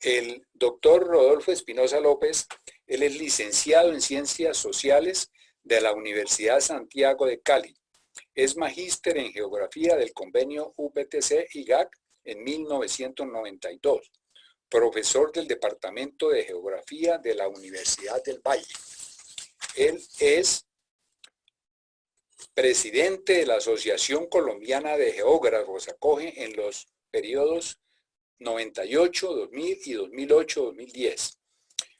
El doctor Rodolfo Espinosa López, él es licenciado en Ciencias Sociales de la Universidad Santiago de Cali. Es magíster en Geografía del Convenio UPTC-IGAC en 1992. Profesor del Departamento de Geografía de la Universidad del Valle. Él es presidente de la Asociación Colombiana de Geógrafos, acoge en los periodos 98, 2000 y 2008, 2010.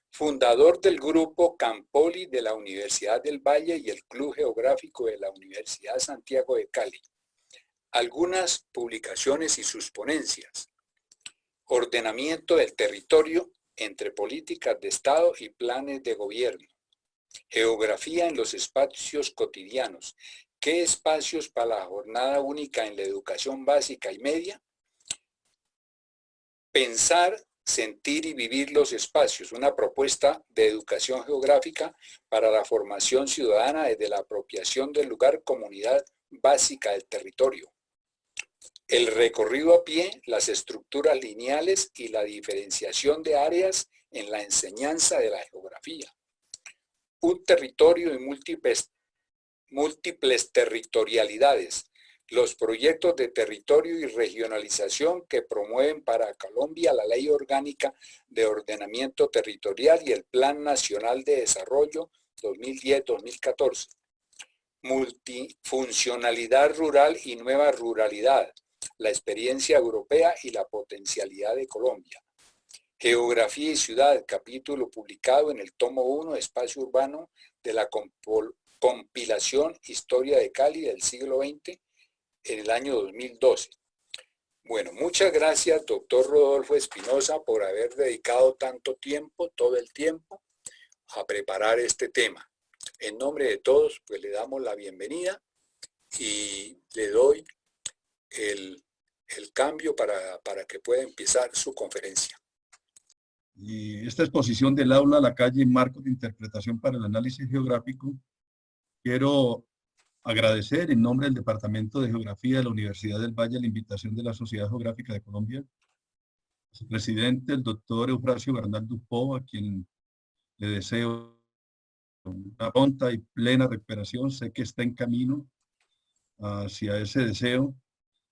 Fundador del grupo Campoli de la Universidad del Valle y el Club Geográfico de la Universidad Santiago de Cali. Algunas publicaciones y sus ponencias. Ordenamiento del territorio entre políticas de Estado y planes de gobierno. Geografía en los espacios cotidianos. ¿Qué espacios para la jornada única en la educación básica y media? Pensar, sentir y vivir los espacios. Una propuesta de educación geográfica para la formación ciudadana desde la apropiación del lugar, comunidad básica del territorio. El recorrido a pie, las estructuras lineales y la diferenciación de áreas en la enseñanza de la geografía. Un territorio y múltiples territorialidades. Los proyectos de territorio y regionalización que promueven para Colombia la Ley Orgánica de Ordenamiento Territorial y el Plan Nacional de Desarrollo 2010-2014. Multifuncionalidad rural y nueva ruralidad. La experiencia europea y la potencialidad de Colombia. Geografía y ciudad, capítulo publicado en el tomo 1, Espacio Urbano, de la compilación Historia de Cali del siglo XX, en el año 2012. Bueno, muchas gracias, doctor Rodolfo Espinosa, por haber dedicado tanto tiempo, todo el tiempo, a preparar este tema. En nombre de todos, pues le damos la bienvenida y le doy el cambio para que pueda empezar su conferencia. Y esta exposición del aula a la calle, marcos de interpretación para el análisis geográfico, quiero agradecer en nombre del Departamento de Geografía de la Universidad del Valle la invitación de la Sociedad Geográfica de Colombia, a su presidente, el doctor Eufrasio Bernal Dupó, a quien le deseo una pronta y plena recuperación. Sé que está en camino hacia ese deseo.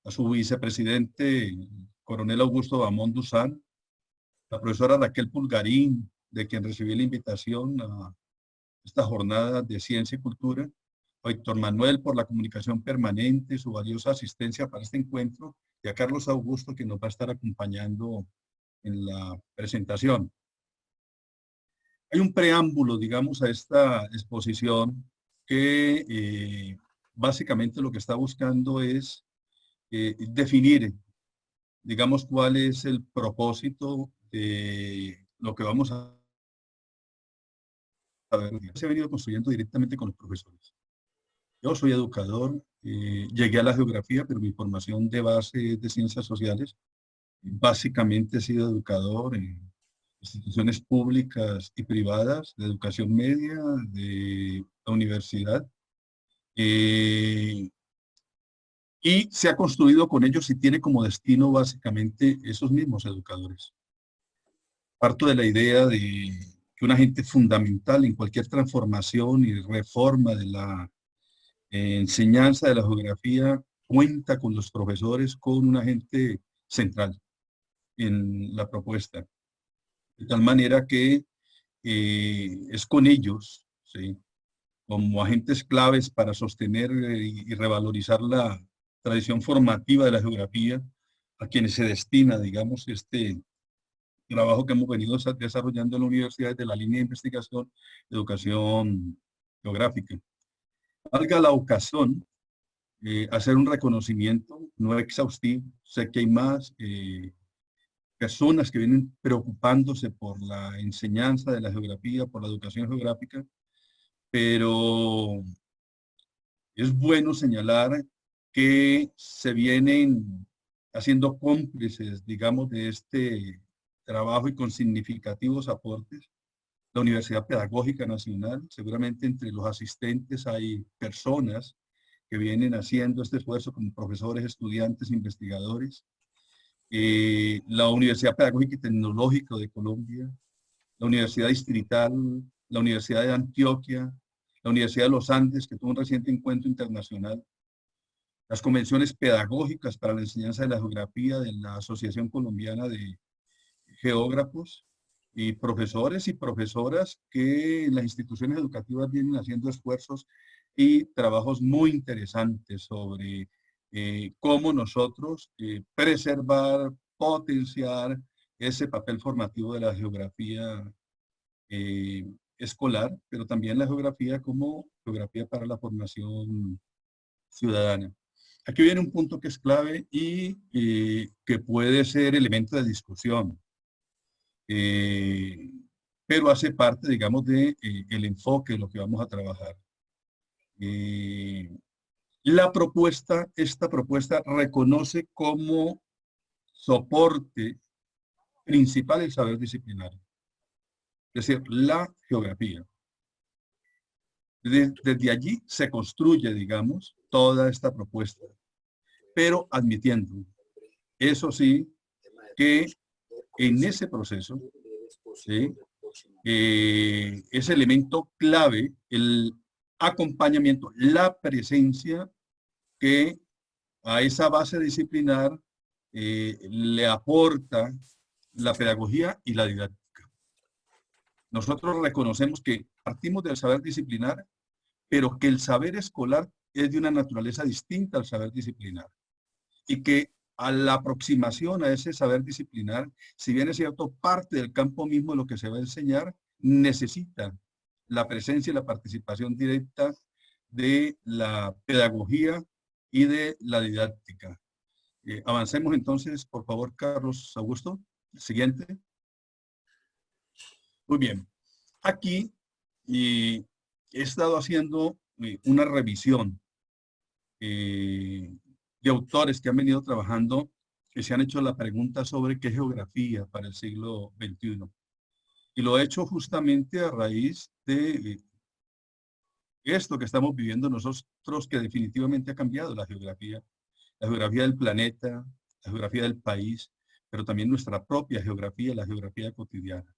A su vicepresidente, el coronel Augusto Bamón Duzán, la profesora Raquel Pulgarín, de quien recibí la invitación a esta jornada de ciencia y cultura, a Víctor Manuel por la comunicación permanente, su valiosa asistencia para este encuentro, y a Carlos Augusto, que nos va a estar acompañando en la presentación. Hay un preámbulo, digamos, a esta exposición que básicamente lo que está buscando es definir, digamos, cuál es el propósito de lo que vamos a ver. Se ha venido construyendo directamente con los profesores. Yo soy educador, llegué a la geografía, pero mi formación de base es de ciencias sociales. Básicamente he sido educador en instituciones públicas y privadas, de educación media, de la universidad. Y se ha construido con ellos y tiene como destino básicamente esos mismos educadores. Parto de la idea de que un agente fundamental en cualquier transformación y reforma de la enseñanza de la geografía cuenta con los profesores, con un agente central en la propuesta. De tal manera que es con ellos, ¿sí?, como agentes claves para sostener y revalorizar la tradición formativa de la geografía, a quienes se destina, digamos, este trabajo que hemos venido desarrollando en la universidad de la línea de investigación de educación geográfica. Valga la ocasión, hacer un reconocimiento no exhaustivo. Sé que hay más personas que vienen preocupándose por la enseñanza de la geografía, por la educación geográfica, pero es bueno señalar que se vienen haciendo cómplices, digamos, de este trabajo y con significativos aportes. La Universidad Pedagógica Nacional, seguramente entre los asistentes hay personas que vienen haciendo este esfuerzo como profesores, estudiantes, investigadores. la Universidad Pedagógica y Tecnológica de Colombia, la Universidad Distrital, la Universidad de Antioquia, la Universidad de los Andes, que tuvo un reciente encuentro internacional, las convenciones pedagógicas para la enseñanza de la geografía de la Asociación Colombiana de Geógrafos, y profesores y profesoras que en las instituciones educativas vienen haciendo esfuerzos y trabajos muy interesantes sobre cómo nosotros preservar, potenciar ese papel formativo de la geografía escolar, pero también la geografía como geografía para la formación ciudadana. Aquí viene un punto que es clave y que puede ser elemento de discusión, pero hace parte, digamos, de el enfoque de lo que vamos a trabajar. Esta propuesta reconoce como soporte principal el saber disciplinario, es decir, la geografía. Desde allí se construye, digamos, toda esta propuesta, pero admitiendo, eso sí, que en ese proceso, ¿sí? Ese elemento clave, el acompañamiento, la presencia que a esa base disciplinar le aporta la pedagogía y la didáctica. Nosotros reconocemos que partimos del saber disciplinar, pero que el saber escolar es de una naturaleza distinta al saber disciplinar. Y que a la aproximación a ese saber disciplinar, si bien es cierto, parte del campo mismo de lo que se va a enseñar, necesita la presencia y la participación directa de la pedagogía y de la didáctica. Avancemos entonces, por favor, Carlos Augusto. El siguiente. Muy bien. Aquí he estado haciendo una revisión de autores que han venido trabajando, que se han hecho la pregunta sobre qué geografía para el siglo XXI. Y lo he hecho justamente a raíz de esto que estamos viviendo nosotros, que definitivamente ha cambiado la geografía del planeta, la geografía del país, pero también nuestra propia geografía, la geografía cotidiana.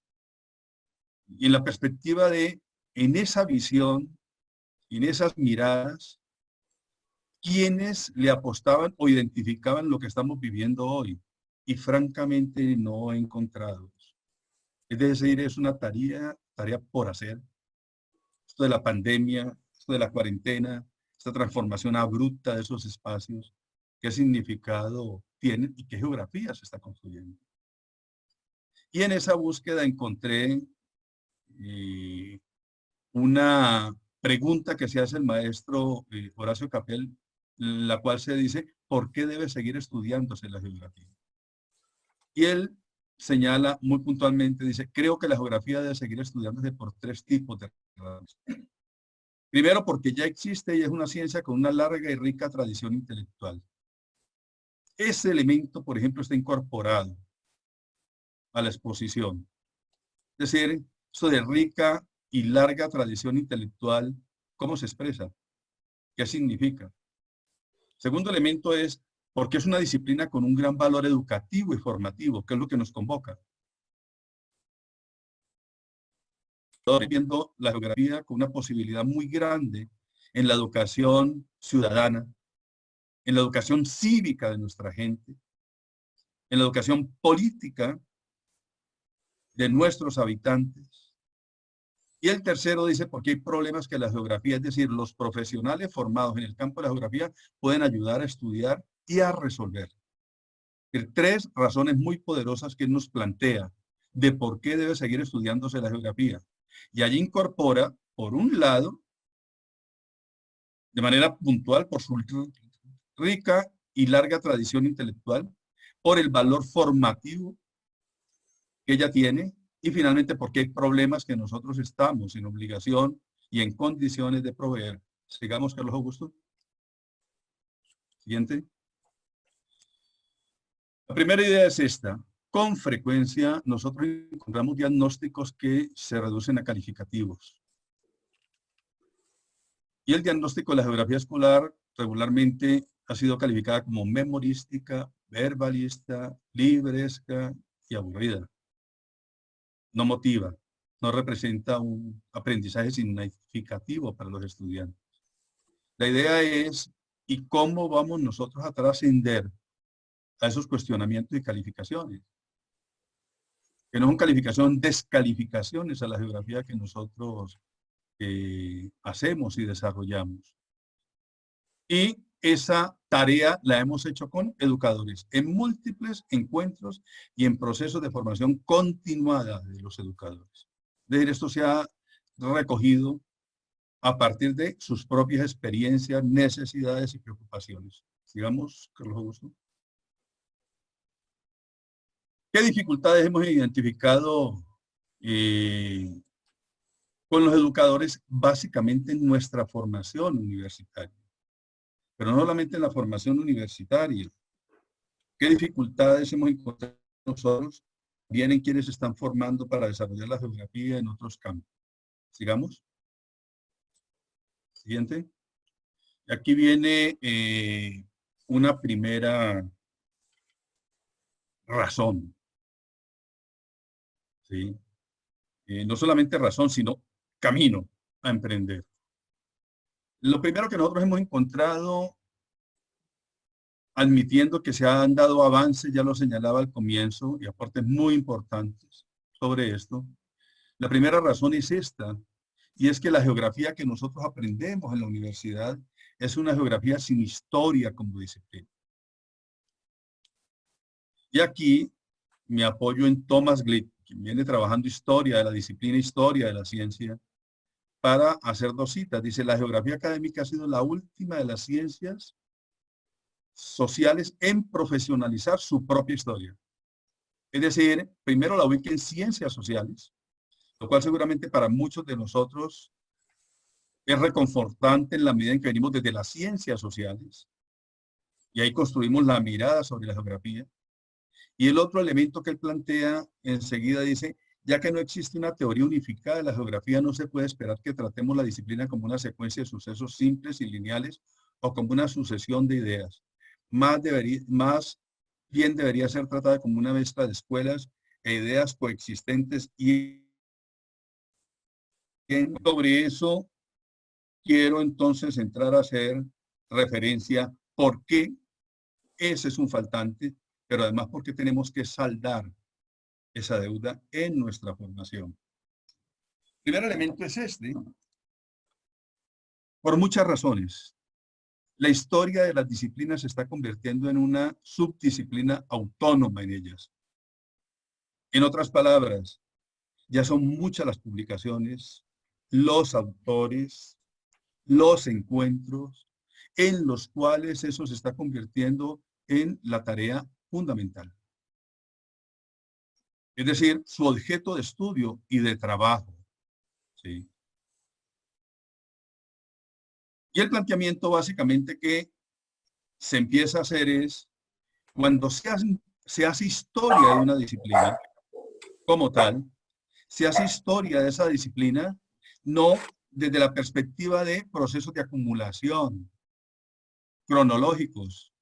Y en la perspectiva de, en esa visión, en esas miradas, quienes le apostaban o identificaban lo que estamos viviendo hoy. Y francamente no he encontrado. Es decir, es una tarea por hacer. Esto de la pandemia, esto de la cuarentena, esta transformación abrupta de esos espacios, qué significado tienen y qué geografía se está construyendo. Y en esa búsqueda encontré una pregunta que se hace el maestro Horacio Capel, la cual se dice, ¿por qué debe seguir estudiándose la geografía? Y él señala muy puntualmente, dice, creo que la geografía debe seguir estudiándose por tres tipos de razones. Primero, porque ya existe y es una ciencia con una larga y rica tradición intelectual. Ese elemento, por ejemplo, está incorporado a la exposición. Es decir, eso de rica y larga tradición intelectual, ¿cómo se expresa? ¿Qué significa? Segundo elemento es porque es una disciplina con un gran valor educativo y formativo, que es lo que nos convoca. Estoy viendo la geografía con una posibilidad muy grande en la educación ciudadana, en la educación cívica de nuestra gente, en la educación política de nuestros habitantes. Y el tercero dice, porque hay problemas que la geografía, es decir, los profesionales formados en el campo de la geografía pueden ayudar a estudiar y a resolver. Tres razones muy poderosas que él nos plantea de por qué debe seguir estudiándose la geografía. Y allí incorpora, por un lado, de manera puntual, por su rica y larga tradición intelectual, por el valor formativo que ella tiene, y finalmente porque hay problemas que nosotros estamos en obligación y en condiciones de proveer. Sigamos, Carlos Augusto. Siguiente. La primera idea es esta. Con frecuencia nosotros encontramos diagnósticos que se reducen a calificativos. Y el diagnóstico de la geografía escolar regularmente ha sido calificada como memorística, verbalista, libresca y aburrida. No motiva, no representa un aprendizaje significativo para los estudiantes. La idea es, ¿y cómo vamos nosotros a trascender a esos cuestionamientos y calificaciones? Que no son calificación, descalificaciones a la geografía que nosotros hacemos y desarrollamos. Y esa tarea la hemos hecho con educadores en múltiples encuentros y en procesos de formación continuada de los educadores. Es decir, esto se ha recogido a partir de sus propias experiencias, necesidades y preocupaciones. Sigamos, Carlos Augusto. ¿Qué dificultades hemos identificado con los educadores básicamente en nuestra formación universitaria? Pero no solamente en la formación universitaria. ¿Qué dificultades hemos encontrado nosotros? Vienen quienes están formando para desarrollar la geografía en otros campos. Sigamos. Siguiente. Aquí viene una primera razón. ¿Sí? No solamente razón, sino camino a emprender. Lo primero que nosotros hemos encontrado, admitiendo que se han dado avances, ya lo señalaba al comienzo, y aportes muy importantes sobre esto. La primera razón es esta, y es que la geografía que nosotros aprendemos en la universidad es una geografía sin historia como disciplina. Y aquí me apoyo en Thomas Glick, quien viene trabajando historia de la disciplina historia de la ciencia, para hacer dos citas. Dice, la geografía académica ha sido la última de las ciencias sociales en profesionalizar su propia historia. Es decir, primero la ubica en ciencias sociales, lo cual seguramente para muchos de nosotros es reconfortante en la medida en que venimos desde las ciencias sociales y ahí construimos la mirada sobre la geografía. Y el otro elemento que él plantea enseguida dice, ya que no existe una teoría unificada de la geografía, no se puede esperar que tratemos la disciplina como una secuencia de sucesos simples y lineales o como una sucesión de ideas. Más bien debería ser tratada como una mezcla de escuelas e ideas coexistentes, y sobre eso quiero entonces entrar a hacer referencia por qué ese es un faltante, pero además porque tenemos que saldar esa deuda en nuestra formación. El primer elemento es este, por muchas razones. La historia de las disciplinas se está convirtiendo en una subdisciplina autónoma en ellas. En otras palabras, ya son muchas las publicaciones, los autores, los encuentros, en los cuales eso se está convirtiendo en la tarea fundamental. Es decir, su objeto de estudio y de trabajo. ¿Sí? Y el planteamiento básicamente que se empieza a hacer es, cuando se hace historia de una disciplina como tal, se hace historia de esa disciplina, no desde la perspectiva de procesos de acumulación, cronológicos,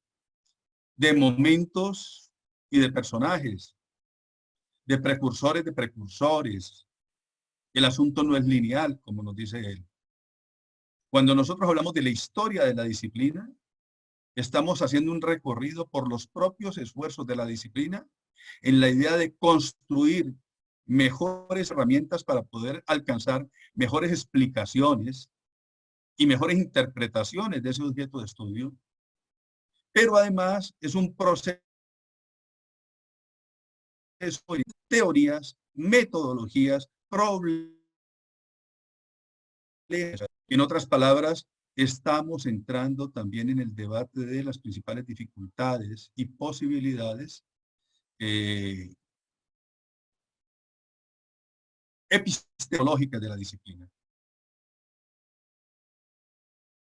de momentos y de personajes, de precursores. El asunto no es lineal, como nos dice él. Cuando nosotros hablamos de la historia de la disciplina, estamos haciendo un recorrido por los propios esfuerzos de la disciplina en la idea de construir mejores herramientas para poder alcanzar mejores explicaciones y mejores interpretaciones de ese objeto de estudio. Pero además es un proceso de teorías, metodologías, problemas. En otras palabras, estamos entrando también en el debate de las principales dificultades y posibilidades epistemológicas de la disciplina.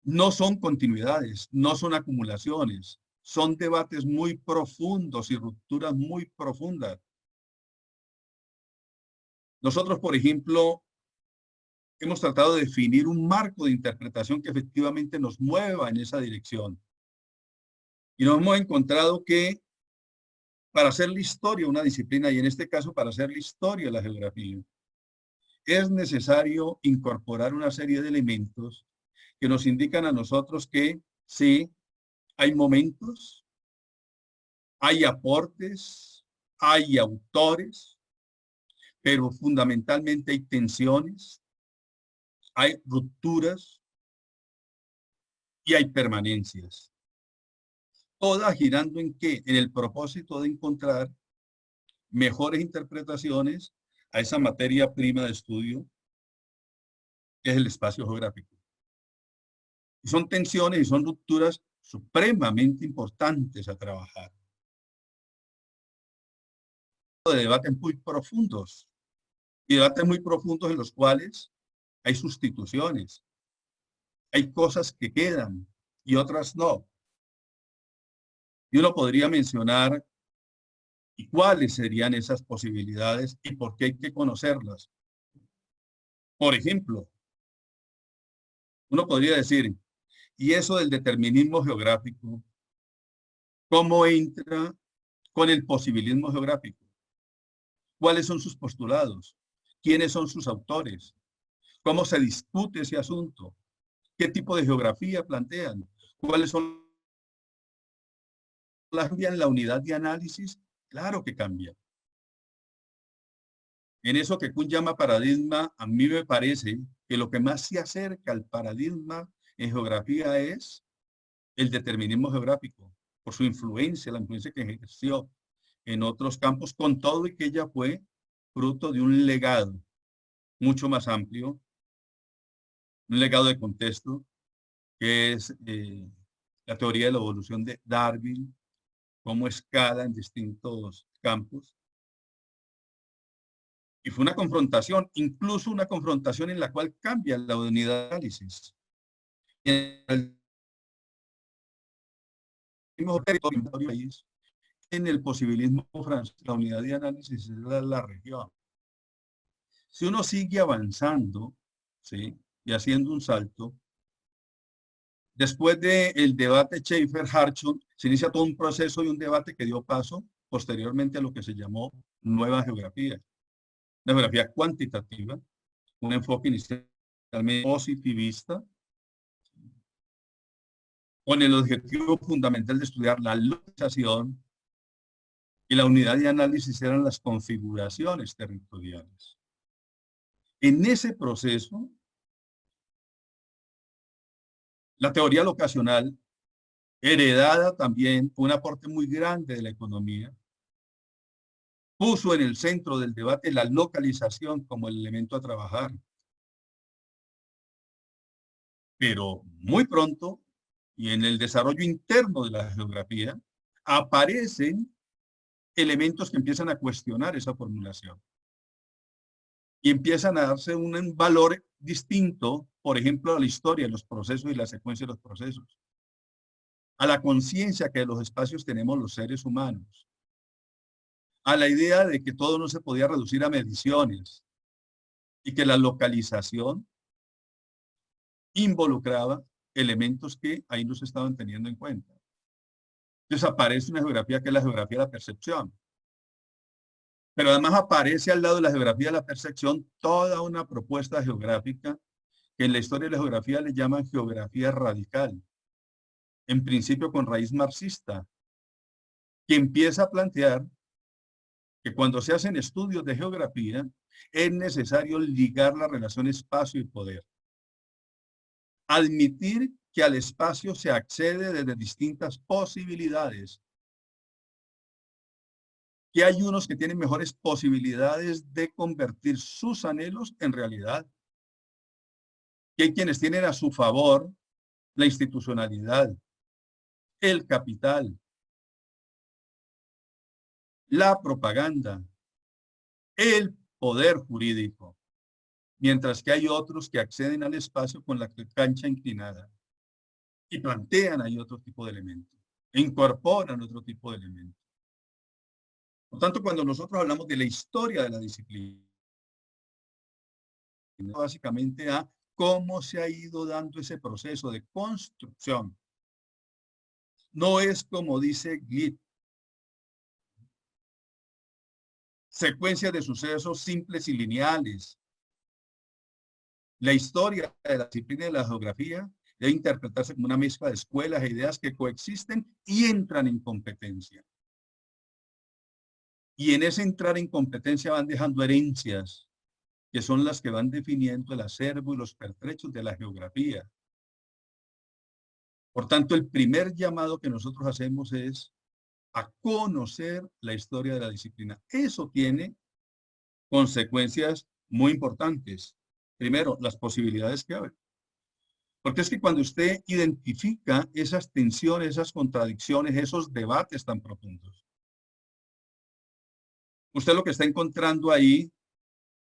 No son continuidades, no son acumulaciones, son debates muy profundos y rupturas muy profundas. Nosotros, por ejemplo, hemos tratado de definir un marco de interpretación que efectivamente nos mueva en esa dirección. Y nos hemos encontrado que para hacer la historia una disciplina, y en este caso para hacer la historia la geografía, es necesario incorporar una serie de elementos que nos indican a nosotros que sí, hay momentos, hay aportes, hay autores, pero fundamentalmente hay tensiones, hay rupturas y hay permanencias. Todas girando en qué? En el propósito de encontrar mejores interpretaciones a esa materia prima de estudio que es el espacio geográfico. Y son tensiones y son rupturas supremamente importantes a trabajar. De debates muy profundos y debates muy profundos en los cuales hay sustituciones, hay cosas que quedan y otras no. Y uno podría mencionar y cuáles serían esas posibilidades y por qué hay que conocerlas. Por ejemplo, uno podría decir, y eso del determinismo geográfico, ¿cómo entra con el posibilismo geográfico? ¿Cuáles son sus postulados? ¿Quiénes son sus autores? ¿Cómo se discute ese asunto? ¿Qué tipo de geografía plantean? ¿Cuáles son las cambian la unidad de análisis? Claro que cambia. En eso que Kuhn llama paradigma, a mí me parece que lo que más se acerca al paradigma en geografía es el determinismo geográfico, por su influencia, la influencia que ejerció en otros campos, con todo y que ella fue fruto de un legado mucho más amplio, un legado de contexto, que es la teoría de la evolución de Darwin, cómo escala en distintos campos. Y fue una confrontación, incluso una confrontación en la cual cambia la unidad de análisis. En el mismo territorio en el posibilismo francés, la unidad de análisis es la región. Si uno sigue avanzando, ¿sí? Y haciendo un salto, después del debate Schaefer-Hartshorne, se inicia todo un proceso y un debate que dio paso posteriormente a lo que se llamó nueva geografía. Una geografía cuantitativa, un enfoque inicialmente positivista, con el objetivo fundamental de estudiar la localización y la unidad de análisis eran las configuraciones territoriales. En ese proceso, la teoría locacional, heredada también, un aporte muy grande de la economía, puso en el centro del debate la localización como el elemento a trabajar. Pero muy pronto, y en el desarrollo interno de la geografía, aparecen elementos que empiezan a cuestionar esa formulación. Y empiezan a darse un valor distinto, por ejemplo, a la historia, los procesos y la secuencia de los procesos. A la conciencia que de los espacios tenemos los seres humanos. A la idea de que todo no se podía reducir a mediciones y que la localización involucraba elementos que ahí no se estaban teniendo en cuenta. Entonces aparece una geografía que es la geografía de la percepción. Pero además aparece al lado de la geografía de la percepción toda una propuesta geográfica que en la historia de la geografía le llaman geografía radical. En principio con raíz marxista, que empieza a plantear que cuando se hacen estudios de geografía es necesario ligar la relación espacio y poder. Admitir que al espacio se accede desde distintas posibilidades. Que hay unos que tienen mejores posibilidades de convertir sus anhelos en realidad. Que hay quienes tienen a su favor la institucionalidad, el capital, la propaganda, el poder jurídico, mientras que hay otros que acceden al espacio con la cancha inclinada y plantean ahí otro tipo de elementos, e incorporan otro tipo de elementos. Por tanto, cuando nosotros hablamos de la historia de la disciplina, básicamente a cómo se ha ido dando ese proceso de construcción. No es como dice Glitt, secuencias de sucesos simples y lineales. La historia de la disciplina de la geografía debe interpretarse como una mezcla de escuelas e ideas que coexisten y entran en competencia. Y en ese entrar en competencia van dejando herencias, que son las que van definiendo el acervo y los pertrechos de la geografía. Por tanto, el primer llamado que nosotros hacemos es a conocer la historia de la disciplina. Eso tiene consecuencias muy importantes. Primero, las posibilidades que hay. Porque es que cuando usted identifica esas tensiones, esas contradicciones, esos debates tan profundos, usted lo que está encontrando ahí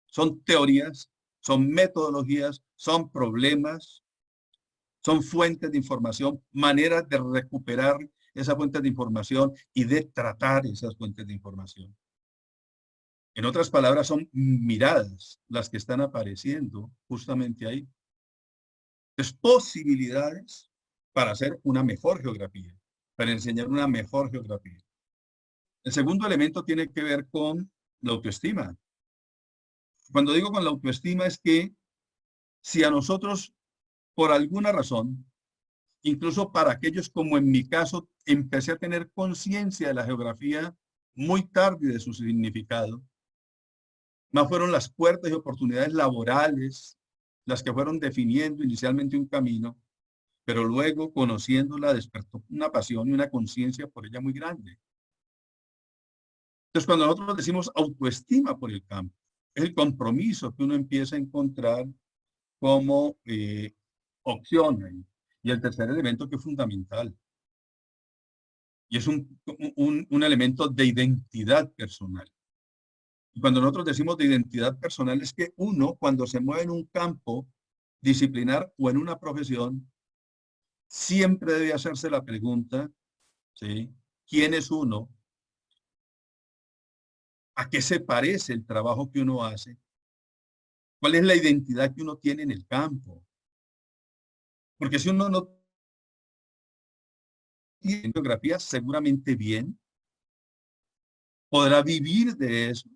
son teorías, son metodologías, son problemas, son fuentes de información, maneras de recuperar esas fuentes de información y de tratar esas fuentes de información. En otras palabras, son miradas las que están apareciendo justamente ahí. Entonces, posibilidades para hacer una mejor geografía, para enseñar una mejor geografía. El segundo elemento tiene que ver con la autoestima. Cuando digo con la autoestima es que si a nosotros, por alguna razón, incluso para aquellos como en mi caso, empecé a tener conciencia de la geografía muy tarde de su significado, más fueron las puertas y oportunidades laborales las que fueron definiendo inicialmente un camino, pero luego conociéndola despertó una pasión y una conciencia por ella muy grande. Entonces, cuando nosotros decimos autoestima por el campo, es el compromiso que uno empieza a encontrar como opción. Y el tercer elemento que es fundamental, y es un elemento de identidad personal. Y cuando nosotros decimos de identidad personal es que uno, cuando se mueve en un campo disciplinar o en una profesión, siempre debe hacerse la pregunta, ¿sí? ¿Quién es uno? ¿A qué se parece el trabajo que uno hace? ¿Cuál es la identidad que uno tiene en el campo? Porque si uno no tiene geografía, seguramente bien, podrá vivir de eso,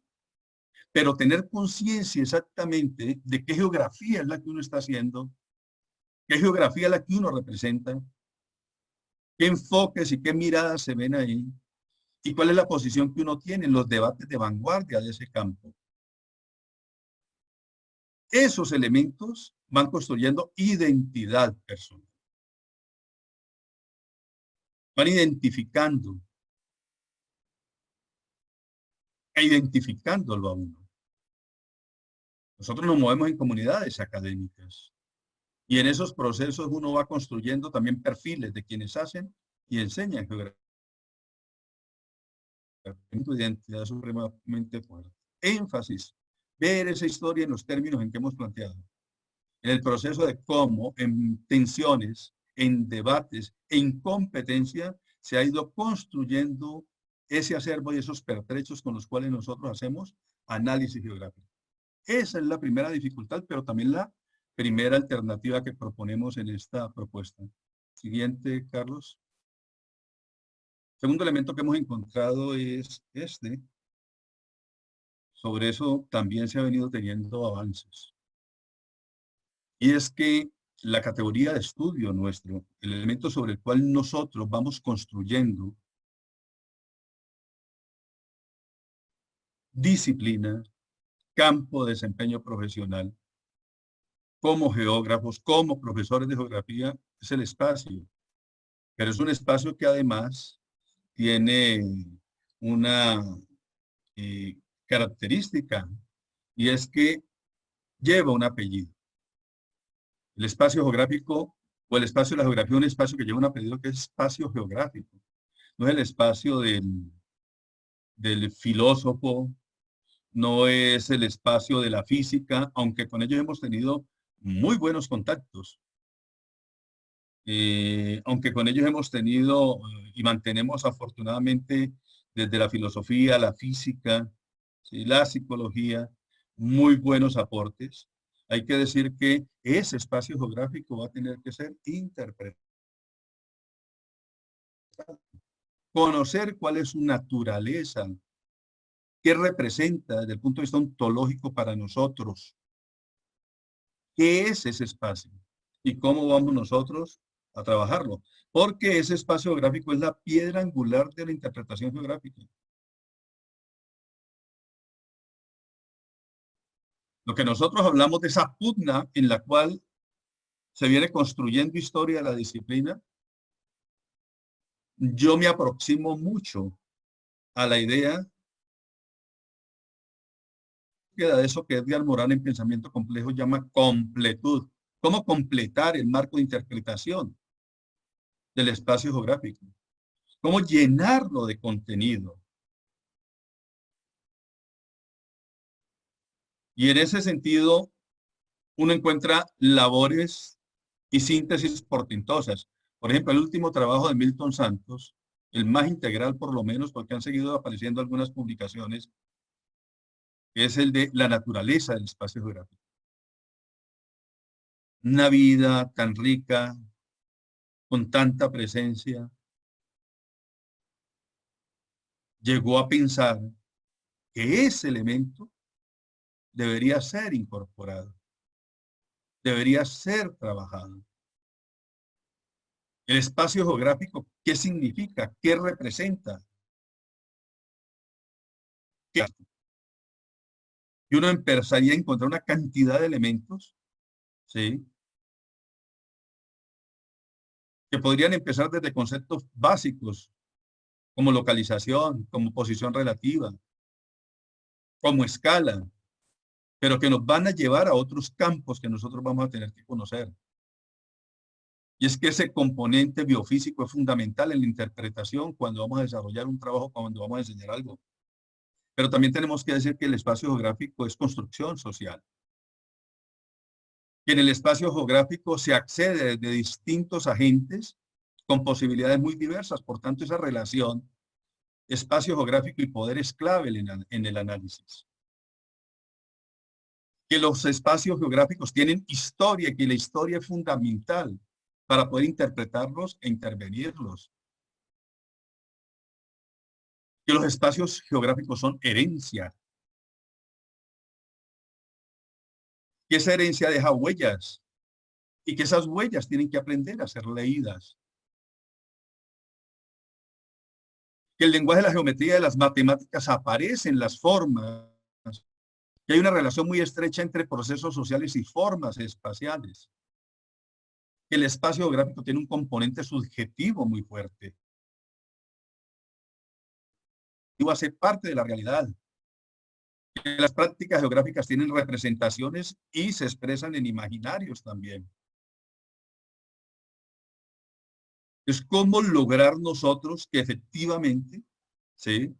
pero tener conciencia exactamente de qué geografía es la que uno está haciendo, qué geografía es la que uno representa, qué enfoques y qué miradas se ven ahí, y cuál es la posición que uno tiene en los debates de vanguardia de ese campo. Esos elementos van construyendo identidad personal. Van identificando identificándolo a uno. Nosotros nos movemos en comunidades académicas y en esos procesos uno va construyendo también perfiles de quienes hacen y enseñan geografía. Tu identidad supremamente fuerte. Énfasis, ver esa historia en los términos en que hemos planteado. En el proceso de cómo en tensiones, en debates, en competencia, se ha ido construyendo ese acervo y esos pertrechos con los cuales nosotros hacemos análisis geográfico. Esa es la primera dificultad, pero también la primera alternativa que proponemos en esta propuesta. Siguiente, Carlos. Segundo elemento que hemos encontrado es este. Sobre eso también se ha venido teniendo avances. Y es que la categoría de estudio nuestro, el elemento sobre el cual nosotros vamos construyendo disciplina, campo de desempeño profesional, como geógrafos, como profesores de geografía, es el espacio. Pero es un espacio que además tiene una característica, y es que lleva un apellido. El espacio geográfico o el espacio de la geografía es un espacio que lleva un apellido que es espacio geográfico. No es el espacio del filósofo, no es el espacio de la física, aunque con ellos hemos tenido muy buenos contactos. Aunque con ellos hemos tenido y mantenemos afortunadamente desde la filosofía, la física, ¿sí?, la psicología, muy buenos aportes. Hay que decir que ese espacio geográfico va a tener que ser interpretado. Conocer cuál es su naturaleza ¿Qué representa desde el punto de vista ontológico para nosotros? ¿Qué es ese espacio? ¿Y cómo vamos nosotros a trabajarlo? Porque ese espacio geográfico es la piedra angular de la interpretación geográfica. Lo que nosotros hablamos de esa pugna en la cual se viene construyendo historia de la disciplina, yo me aproximo mucho a la idea de eso que Edgar Morin en Pensamiento Complejo llama completud. ¿Cómo completar el marco de interpretación del espacio geográfico? ¿Cómo llenarlo de contenido? Y en ese sentido, uno encuentra labores y síntesis portentosas. Por ejemplo, el último trabajo de Milton Santos, el más integral por lo menos, porque han seguido apareciendo algunas publicaciones, es el de la naturaleza del espacio geográfico. Una vida tan rica, con tanta presencia, llegó a pensar que ese elemento debería ser incorporado, debería ser trabajado. El espacio geográfico, ¿qué significa? ¿Qué representa? ¿Qué? Y uno empezaría a encontrar una cantidad de elementos, ¿sí?, que podrían empezar desde conceptos básicos, como localización, como posición relativa, como escala, pero que nos van a llevar a otros campos que nosotros vamos a tener que conocer. Y es que ese componente biofísico es fundamental en la interpretación cuando vamos a desarrollar un trabajo, cuando vamos a enseñar algo. Pero también tenemos que decir que el espacio geográfico es construcción social. Que en el espacio geográfico se accede de distintos agentes con posibilidades muy diversas. Por tanto, esa relación espacio geográfico y poder es clave en el análisis. Que los espacios geográficos tienen historia y que la historia es fundamental para poder interpretarlos e intervenirlos. Que los espacios geográficos son herencia. Que esa herencia deja huellas y que esas huellas tienen que aprender a ser leídas. Que el lenguaje de la geometría y de las matemáticas aparece en las formas. Que hay una relación muy estrecha entre procesos sociales y formas espaciales. Que el espacio geográfico tiene un componente subjetivo muy fuerte. Y va a ser parte de la realidad. Que las prácticas geográficas tienen representaciones y se expresan en imaginarios también. Es cómo lograr nosotros que efectivamente, ¿sí?,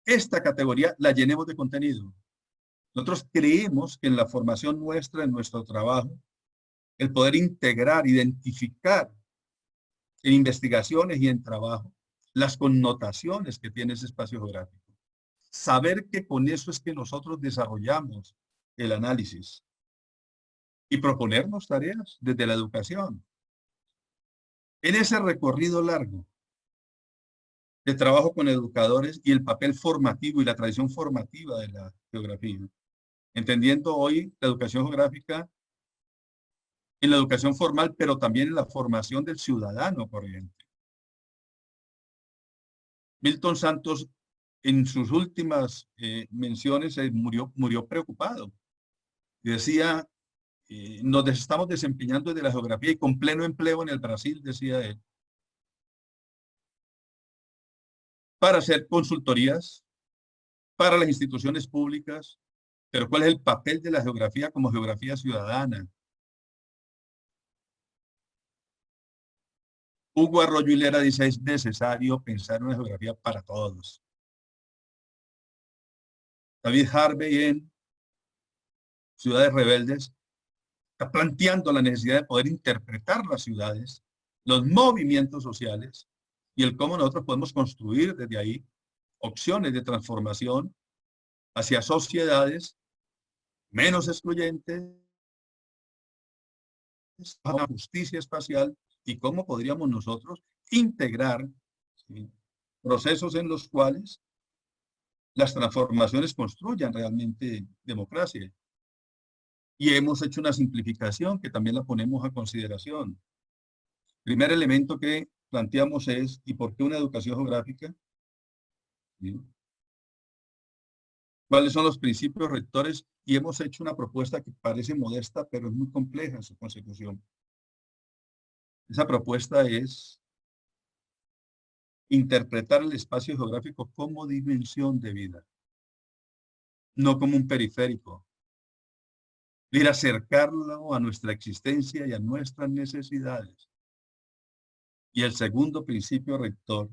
esta categoría la llenemos de contenido. Nosotros creemos que en la formación nuestra, en nuestro trabajo, el poder integrar, identificar en investigaciones y en trabajo las connotaciones que tiene ese espacio geográfico. Saber que con eso es que nosotros desarrollamos el análisis y proponernos tareas desde la educación. En ese recorrido largo de trabajo con educadores y el papel formativo y la tradición formativa de la geografía, entendiendo hoy la educación geográfica en la educación formal, pero también en la formación del ciudadano corriente. Milton Santos, en sus últimas menciones, murió preocupado. Y decía, nos estamos desempeñando desde la geografía y con pleno empleo en el Brasil, decía él, para hacer consultorías para las instituciones públicas, pero ¿cuál es el papel de la geografía como geografía ciudadana? Hugo Arroyo Hilera dice, es necesario pensar en una geografía para todos. David Harvey en Ciudades Rebeldes está planteando la necesidad de poder interpretar las ciudades, los movimientos sociales y el cómo nosotros podemos construir desde ahí opciones de transformación hacia sociedades menos excluyentes, a la justicia espacial y cómo podríamos nosotros integrar, ¿sí?, procesos en los cuales las transformaciones construyan realmente democracia. Y hemos hecho una simplificación que también la ponemos a consideración. Primer elemento que planteamos es, ¿y por qué una educación geográfica? ¿Sí? ¿Cuáles son los principios rectores? Y hemos hecho una propuesta que parece modesta, pero es muy compleja en su consecución. Esa propuesta es interpretar el espacio geográfico como dimensión de vida, no como un periférico. Ir a acercarlo a nuestra existencia y a nuestras necesidades. Y el segundo principio rector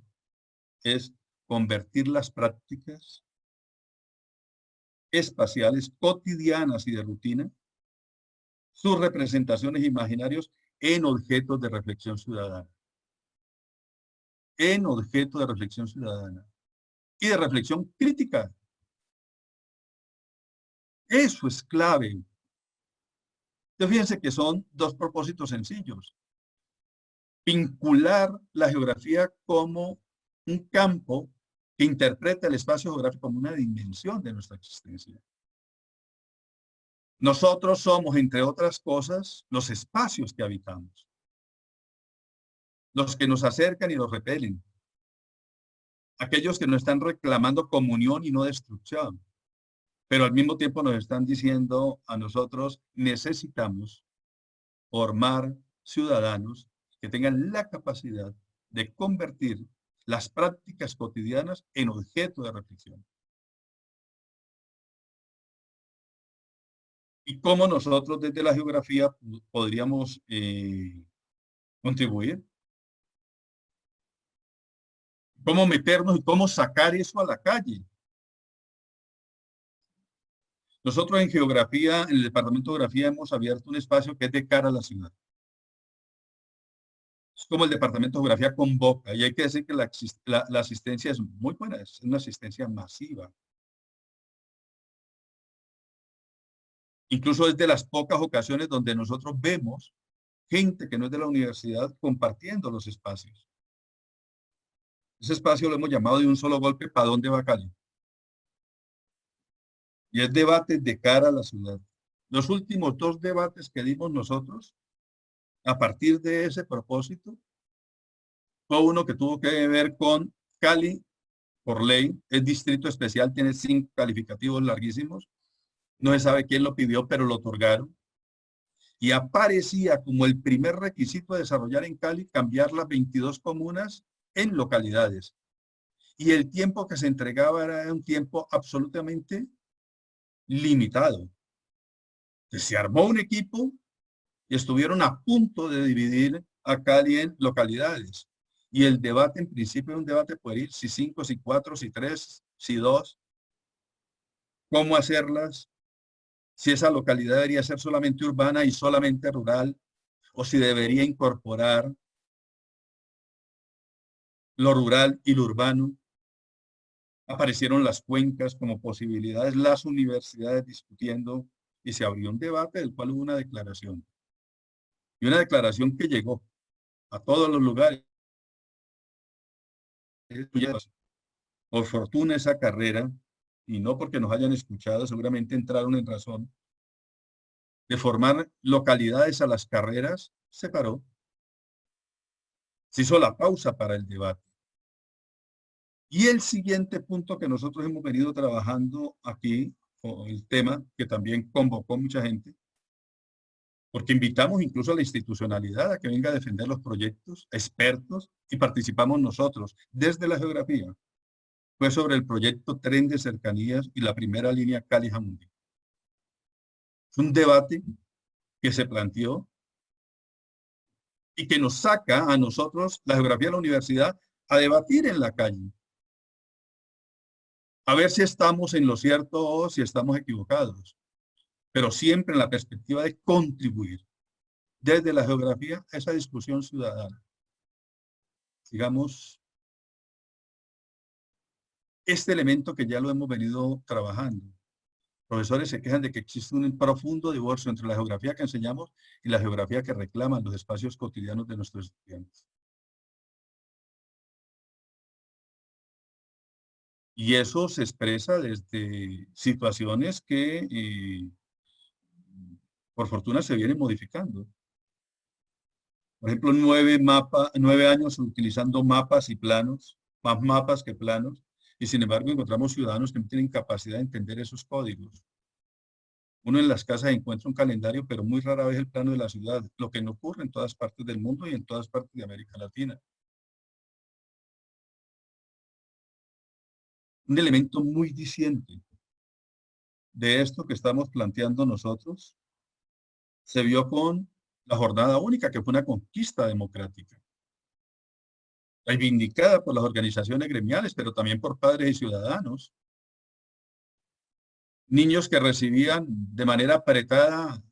es convertir las prácticas espaciales cotidianas y de rutina, sus representaciones imaginarios en objetos de reflexión ciudadana. En objeto de reflexión ciudadana y de reflexión crítica. Eso es clave. Entonces, fíjense que son dos propósitos sencillos. Vincular la geografía como un campo que interpreta el espacio geográfico como una dimensión de nuestra existencia. Nosotros somos, entre otras cosas, los espacios que habitamos, los que nos acercan y nos repelen, aquellos que nos están reclamando comunión y no destrucción, pero al mismo tiempo nos están diciendo a nosotros, necesitamos formar ciudadanos que tengan la capacidad de convertir las prácticas cotidianas en objeto de reflexión. ¿Y cómo nosotros desde la geografía podríamos contribuir? ¿Cómo meternos y cómo sacar eso a la calle? Nosotros en geografía, en el departamento de geografía, hemos abierto un espacio que es de cara a la ciudad. Es como el departamento de geografía convoca, y hay que decir que la asistencia es muy buena, es una asistencia masiva. Incluso es de las pocas ocasiones donde nosotros vemos gente que no es de la universidad compartiendo los espacios. Ese espacio lo hemos llamado de un solo golpe, ¿para dónde va Cali? Y es debate de cara a la ciudad. Los últimos dos debates que dimos nosotros, a partir de ese propósito, fue uno que tuvo que ver con Cali, por ley, es distrito especial, tiene 5 calificativos larguísimos. No se sabe quién lo pidió, pero lo otorgaron. Y aparecía como el primer requisito a desarrollar en Cali, cambiar las 22 comunas en localidades. Y el tiempo que se entregaba era un tiempo absolutamente limitado. Entonces, se armó un equipo y estuvieron a punto de dividir a Cali en localidades. Y el debate, en principio, es un debate pueril, si 5, si 4, si 3, si 2, cómo hacerlas, si esa localidad debería ser solamente urbana y solamente rural, o si debería incorporar lo rural y lo urbano. Aparecieron las cuencas como posibilidades, las universidades discutiendo, y se abrió un debate del cual hubo una declaración. Y una declaración que llegó a todos los lugares. Por fortuna esa carrera, y no porque nos hayan escuchado, seguramente entraron en razón, de formar localidades a las carreras, se paró. Se hizo la pausa para el debate. Y el siguiente punto que nosotros hemos venido trabajando aquí, o el tema que también convocó mucha gente, porque invitamos incluso a la institucionalidad a que venga a defender los proyectos, expertos, y participamos nosotros desde la geografía. Fue sobre el proyecto Tren de Cercanías y la primera línea Cali-Jamundí. Es un debate que se planteó y que nos saca a nosotros, la geografía de la universidad, a debatir en la calle. A ver si estamos en lo cierto o si estamos equivocados, pero siempre en la perspectiva de contribuir desde la geografía a esa discusión ciudadana. Digamos, este elemento que ya lo hemos venido trabajando. Profesores se quejan de que existe un profundo divorcio entre la geografía que enseñamos y la geografía que reclaman los espacios cotidianos de nuestros estudiantes. Y eso se expresa desde situaciones que, por fortuna, se vienen modificando. Por ejemplo, 9 años utilizando mapas y planos, más mapas que planos, y sin embargo encontramos ciudadanos que no tienen capacidad de entender esos códigos. Uno en las casas encuentra un calendario, pero muy rara vez el plano de la ciudad, lo que no ocurre en todas partes del mundo y en todas partes de América Latina. Un elemento muy diciente de esto que estamos planteando nosotros se vio con la jornada única, que fue una conquista democrática, reivindicada por las organizaciones gremiales, pero también por padres y ciudadanos. Niños que recibían de manera apretada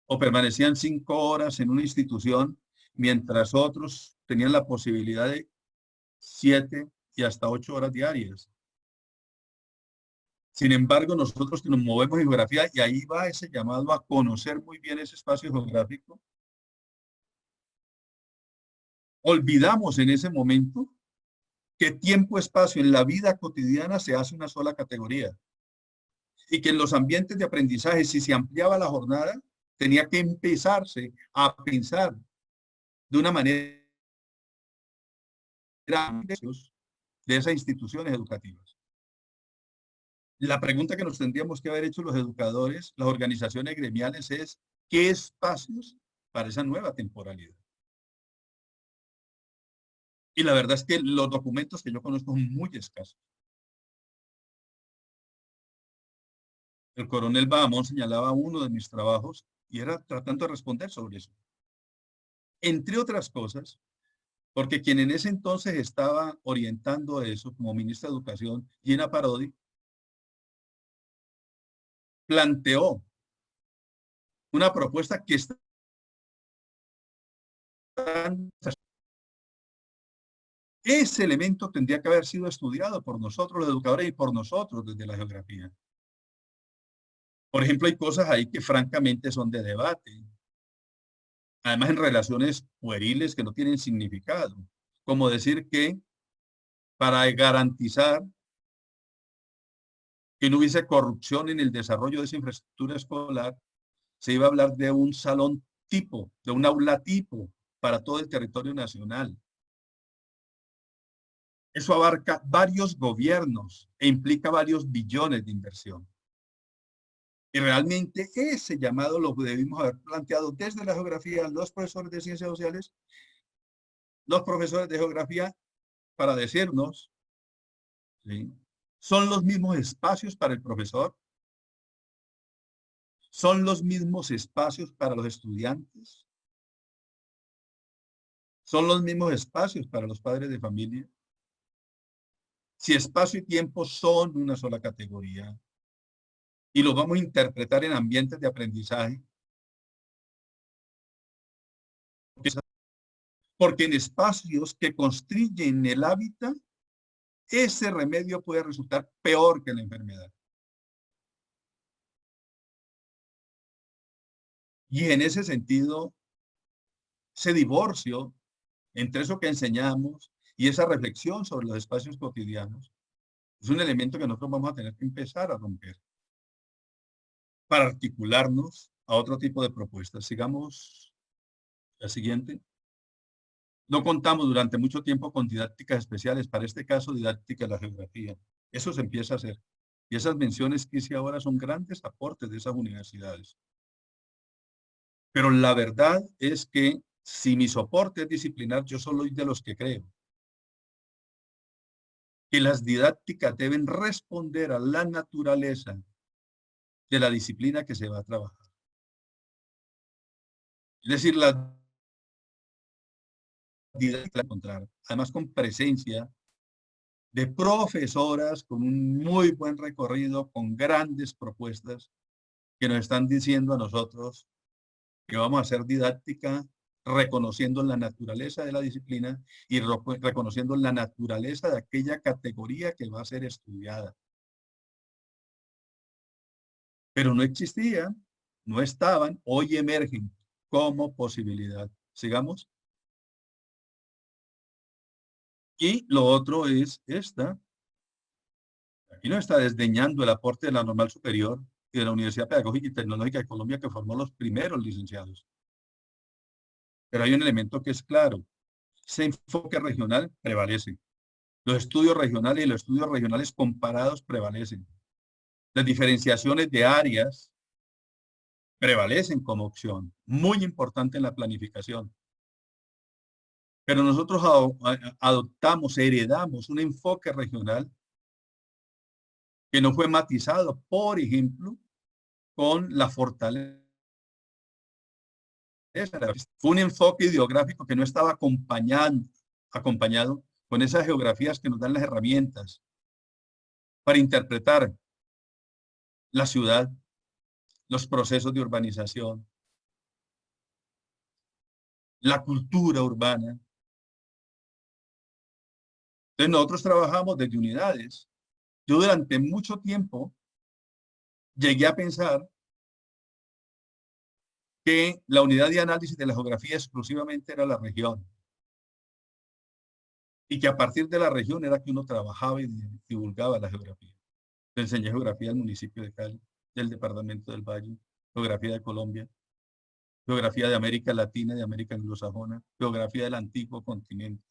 o permanecían 5 horas en una institución, mientras otros tenían la posibilidad de 7 y hasta 8 horas diarias. Sin embargo, nosotros que nos movemos en geografía, y ahí va ese llamado a conocer muy bien ese espacio geográfico, olvidamos en ese momento que tiempo-espacio en la vida cotidiana se hace una sola categoría y que en los ambientes de aprendizaje, si se ampliaba la jornada, tenía que empezarse a pensar de una manera de esas instituciones educativas. La pregunta que nos tendríamos que haber hecho los educadores, las organizaciones gremiales, es ¿qué espacios para esa nueva temporalidad? Y la verdad es que los documentos que yo conozco son muy escasos. El coronel Bahamón señalaba uno de mis trabajos y era tratando de responder sobre eso. Entre otras cosas, porque quien en ese entonces estaba orientando eso como ministra de Educación, Gina Parodi, planteó una propuesta que está. Ese elemento tendría que haber sido estudiado por nosotros los educadores y por nosotros desde la geografía. Por ejemplo, hay cosas ahí que francamente son de debate. Además, en relaciones pueriles que no tienen significado. Como decir que para garantizar que no hubiese corrupción en el desarrollo de esa infraestructura escolar, se iba a hablar de un salón tipo, de un aula tipo para todo el territorio nacional. Eso abarca varios gobiernos e implica varios billones de inversión. Y realmente ese llamado lo debimos haber planteado desde la geografía, los profesores de ciencias sociales, los profesores de geografía, para decirnos, ¿sí? ¿Son los mismos espacios para el profesor? ¿Son los mismos espacios para los estudiantes? ¿Son los mismos espacios para los padres de familia? Si espacio y tiempo son una sola categoría y lo vamos a interpretar en ambientes de aprendizaje, porque en espacios que construyen el hábitat, ese remedio puede resultar peor que la enfermedad. Y en ese sentido, ese divorcio entre eso que enseñamos y esa reflexión sobre los espacios cotidianos es un elemento que nosotros vamos a tener que empezar a romper para articularnos a otro tipo de propuestas. Sigamos la siguiente. No contamos durante mucho tiempo con didácticas especiales, para este caso didáctica de la geografía. Eso se empieza a hacer. Y esas menciones que hice ahora son grandes aportes de esas universidades. Pero la verdad es que si mi soporte es disciplinar, yo soy de los que creo que las didácticas deben responder a la naturaleza de la disciplina que se va a trabajar. Es decir, la didáctica encontrar, además con presencia de profesoras con un muy buen recorrido, con grandes propuestas que nos están diciendo a nosotros que vamos a hacer didáctica reconociendo la naturaleza de la disciplina y reconociendo la naturaleza de aquella categoría que va a ser estudiada. Pero no existían, no estaban, hoy emergen como posibilidad. Sigamos. Y lo otro es esta, Y no está desdeñando el aporte de la Normal Superior y de la Universidad Pedagógica y Tecnológica de Colombia, que formó los primeros licenciados. Pero hay un elemento que es claro. Ese enfoque regional prevalece. Los estudios regionales y los estudios regionales comparados prevalecen. Las diferenciaciones de áreas prevalecen como opción, muy importante en la planificación. Pero nosotros adoptamos, heredamos un enfoque regional que no fue matizado, por ejemplo, con la fortaleza. Fue un enfoque ideográfico que no estaba acompañado con esas geografías que nos dan las herramientas para interpretar la ciudad, los procesos de urbanización, la cultura urbana. Entonces nosotros trabajamos desde unidades. Yo durante mucho tiempo llegué a pensar que la unidad de análisis de la geografía exclusivamente era la región y que a partir de la región era que uno trabajaba y divulgaba la geografía. Le enseñé geografía del municipio de Cali, del departamento del Valle, geografía de Colombia, geografía de América Latina, de América anglosajona, geografía del antiguo continente.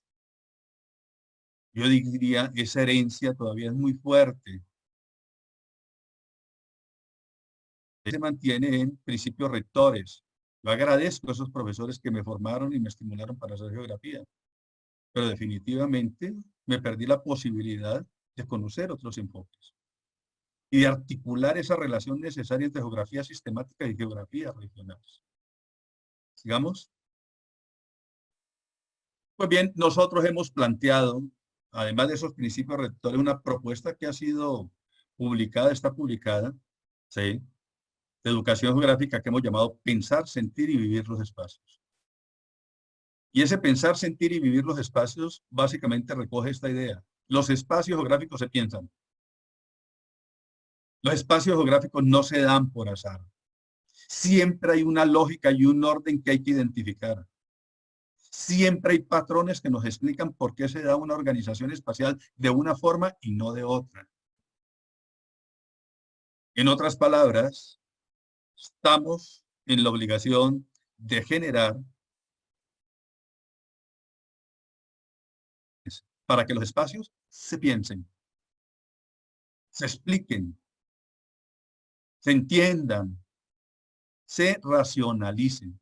Yo diría, esa herencia todavía es muy fuerte. Se mantiene en principios rectores. Yo agradezco a esos profesores que me formaron y me estimularon para hacer geografía, pero definitivamente me perdí la posibilidad de conocer otros enfoques y de articular esa relación necesaria entre geografía sistemática y geografía regionales. Sigamos. Pues bien, nosotros hemos planteado, además de esos principios rectores, una propuesta que ha sido publicada, está publicada, ¿sí?, de educación geográfica que hemos llamado Pensar, Sentir y Vivir los Espacios. Y ese pensar, sentir y vivir los espacios básicamente recoge esta idea. Los espacios geográficos se piensan. Los espacios geográficos no se dan por azar. Siempre hay una lógica y un orden que hay que identificar. Siempre hay patrones que nos explican por qué se da una organización espacial de una forma y no de otra. En otras palabras, estamos en la obligación de generar para que los espacios se piensen, se expliquen, se entiendan, se racionalicen.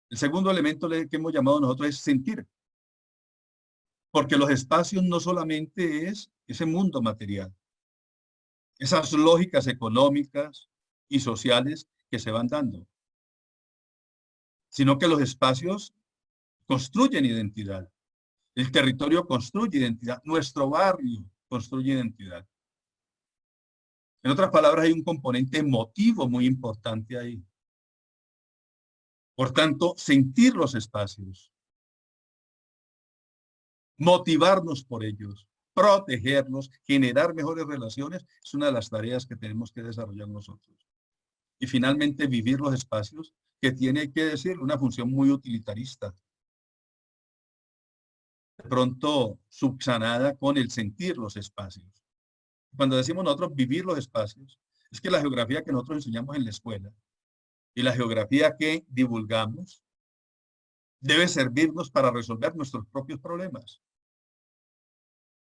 El segundo elemento que hemos llamado nosotros es sentir, porque los espacios no solamente es ese mundo material, esas lógicas económicas y sociales que se van dando, sino que los espacios construyen identidad. El territorio construye identidad, nuestro barrio construye identidad. En otras palabras, hay un componente emotivo muy importante ahí. Por tanto, sentir los espacios, motivarnos por ellos, protegerlos, generar mejores relaciones, es una de las tareas que tenemos que desarrollar nosotros. Y finalmente, vivir los espacios, que tiene que decir una función muy utilitarista. De pronto subsanada con el sentir los espacios. Cuando decimos nosotros vivir los espacios, es que la geografía que nosotros enseñamos en la escuela y la geografía que divulgamos debe servirnos para resolver nuestros propios problemas,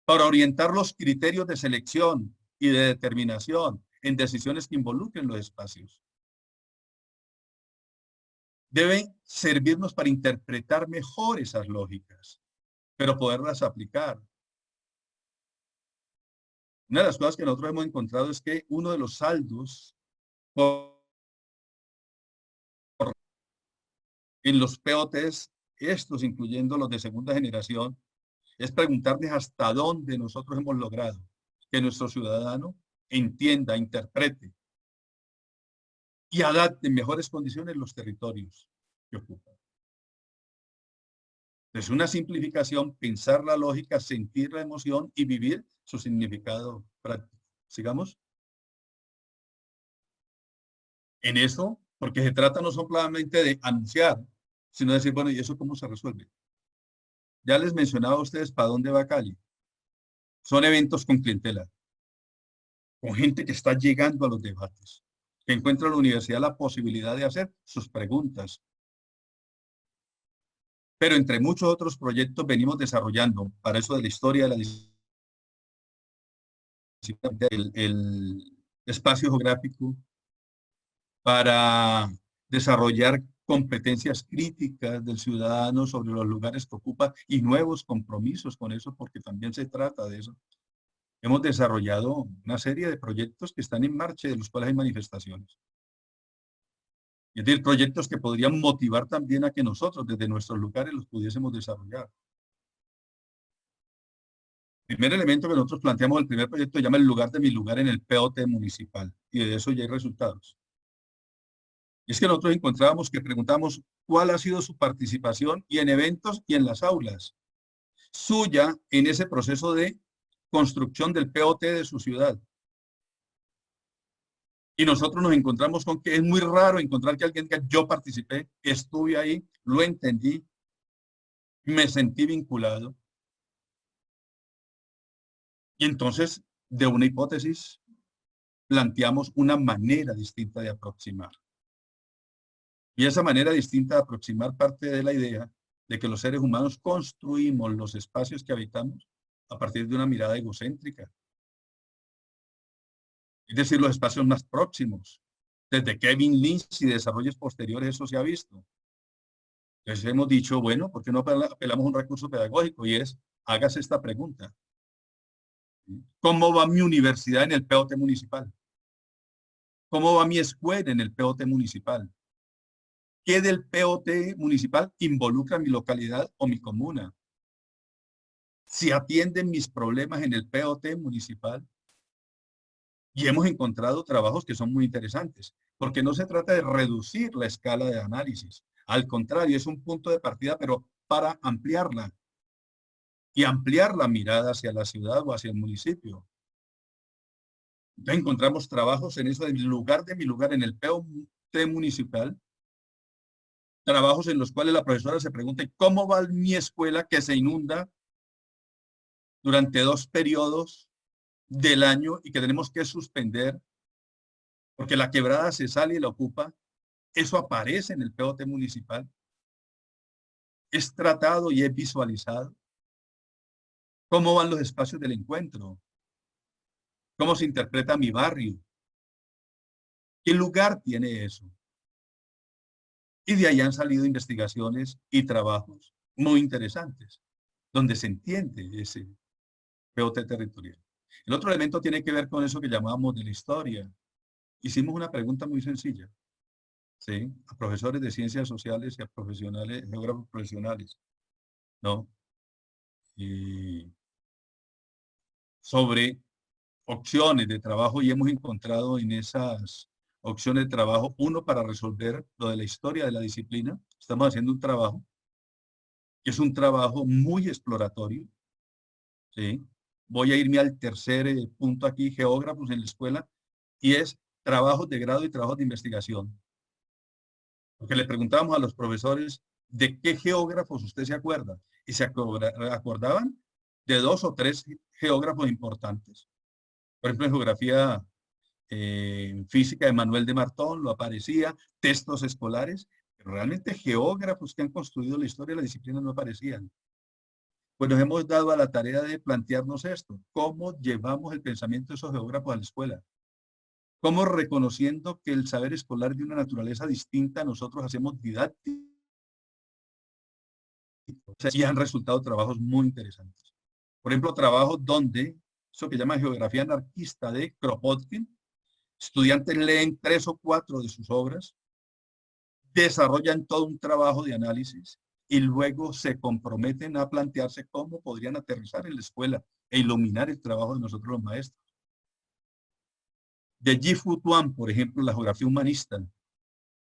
para orientar los criterios de selección y de determinación en decisiones que involucren los espacios. Debe servirnos para interpretar mejor esas lógicas, pero poderlas aplicar. Una de las cosas que nosotros hemos encontrado es que uno de los saldos en los POTs, estos incluyendo los de segunda generación, es preguntarles hasta dónde nosotros hemos logrado que nuestro ciudadano entienda, interprete y adapte en mejores condiciones los territorios que ocupan. Es una simplificación, pensar la lógica, sentir la emoción y vivir su significado práctico. Sigamos. En eso, porque se trata no solamente de anunciar, sino de decir, bueno, ¿y eso cómo se resuelve? Ya les mencionaba a ustedes para dónde va Cali. Son eventos con clientela. con gente que está llegando a los debates, que encuentra en la universidad la posibilidad de hacer sus preguntas. Pero entre muchos otros proyectos venimos desarrollando, para eso de la historia de la disciplina, el espacio geográfico, para desarrollar competencias críticas del ciudadano sobre los lugares que ocupa y nuevos compromisos con eso, porque también se trata de eso. Hemos desarrollado una serie de proyectos que están en marcha, de los cuales hay manifestaciones. Es decir, proyectos que podrían motivar también a que nosotros desde nuestros lugares los pudiésemos desarrollar. El primer elemento que nosotros planteamos, el primer proyecto, se llama El lugar de mi lugar en el POT municipal, y de eso ya hay resultados. Y es que nosotros encontrábamos que preguntamos cuál ha sido su participación y en eventos y en las aulas suya en ese proceso de construcción del POT de su ciudad. Y nosotros nos encontramos con que es muy raro encontrar que alguien diga, yo participé, estuve ahí, lo entendí, me sentí vinculado. Y entonces, de una hipótesis, planteamos una manera distinta de aproximar. Y esa manera distinta de aproximar parte de la idea de que los seres humanos construimos los espacios que habitamos a partir de una mirada egocéntrica. Es decir, los espacios más próximos. Desde Kevin Lynch y desarrollos posteriores eso se ha visto. Entonces hemos dicho, bueno, ¿por qué no apelamos a un recurso pedagógico? Y es, hágase esta pregunta. ¿Cómo va mi universidad en el POT municipal? ¿Cómo va mi escuela en el POT municipal? ¿Qué del POT municipal involucra mi localidad o mi comuna? Si atienden mis problemas en el POT municipal. Y hemos encontrado trabajos que son muy interesantes, porque no se trata de reducir la escala de análisis. Al contrario, es un punto de partida, pero para ampliarla. Y ampliar la mirada hacia la ciudad o hacia el municipio. Entonces encontramos trabajos en eso del lugar de mi lugar, en el POT municipal. Trabajos en los cuales la profesora se pregunta, ¿cómo va mi escuela que se inunda durante 2 periodos del año y que tenemos que suspender porque la quebrada se sale y la ocupa? Eso aparece en el POT municipal. Es tratado y es visualizado. ¿Cómo van los espacios del encuentro? ¿Cómo se interpreta mi barrio? ¿Qué lugar tiene eso? Y de ahí han salido investigaciones y trabajos muy interesantes, donde se entiende ese POT territorial. El otro elemento tiene que ver con eso que llamamos de la historia. Hicimos una pregunta muy sencilla, ¿sí? A profesores de ciencias sociales y a profesionales, geógrafos profesionales, ¿no? Y sobre opciones de trabajo, y hemos encontrado en esas opciones de trabajo, uno, para resolver lo de la historia de la disciplina. Estamos haciendo un trabajo que es un trabajo muy exploratorio, ¿sí? Voy a irme al tercer punto aquí, geógrafos en la escuela, y es trabajos de grado y trabajos de investigación. Porque le preguntábamos a los profesores de qué geógrafos usted se acuerda, y se acordaban de 2 o 3 geógrafos importantes. Por ejemplo, en geografía física de Manuel de Martón lo aparecía, textos escolares, pero realmente geógrafos que han construido la historia de la disciplina no aparecían. Pues nos hemos dado a la tarea de plantearnos esto, cómo llevamos el pensamiento de esos geógrafos a la escuela. Cómo, reconociendo que el saber escolar de una naturaleza distinta, nosotros hacemos didáctica. Y han resultado trabajos muy interesantes. Por ejemplo, trabajos donde, eso que llama geografía anarquista de Kropotkin, estudiantes leen 3 o 4 de sus obras, desarrollan todo un trabajo de análisis y luego se comprometen a plantearse cómo podrían aterrizar en la escuela e iluminar el trabajo de nosotros los maestros. De Yi-Fu Tuan, por ejemplo, la geografía humanista,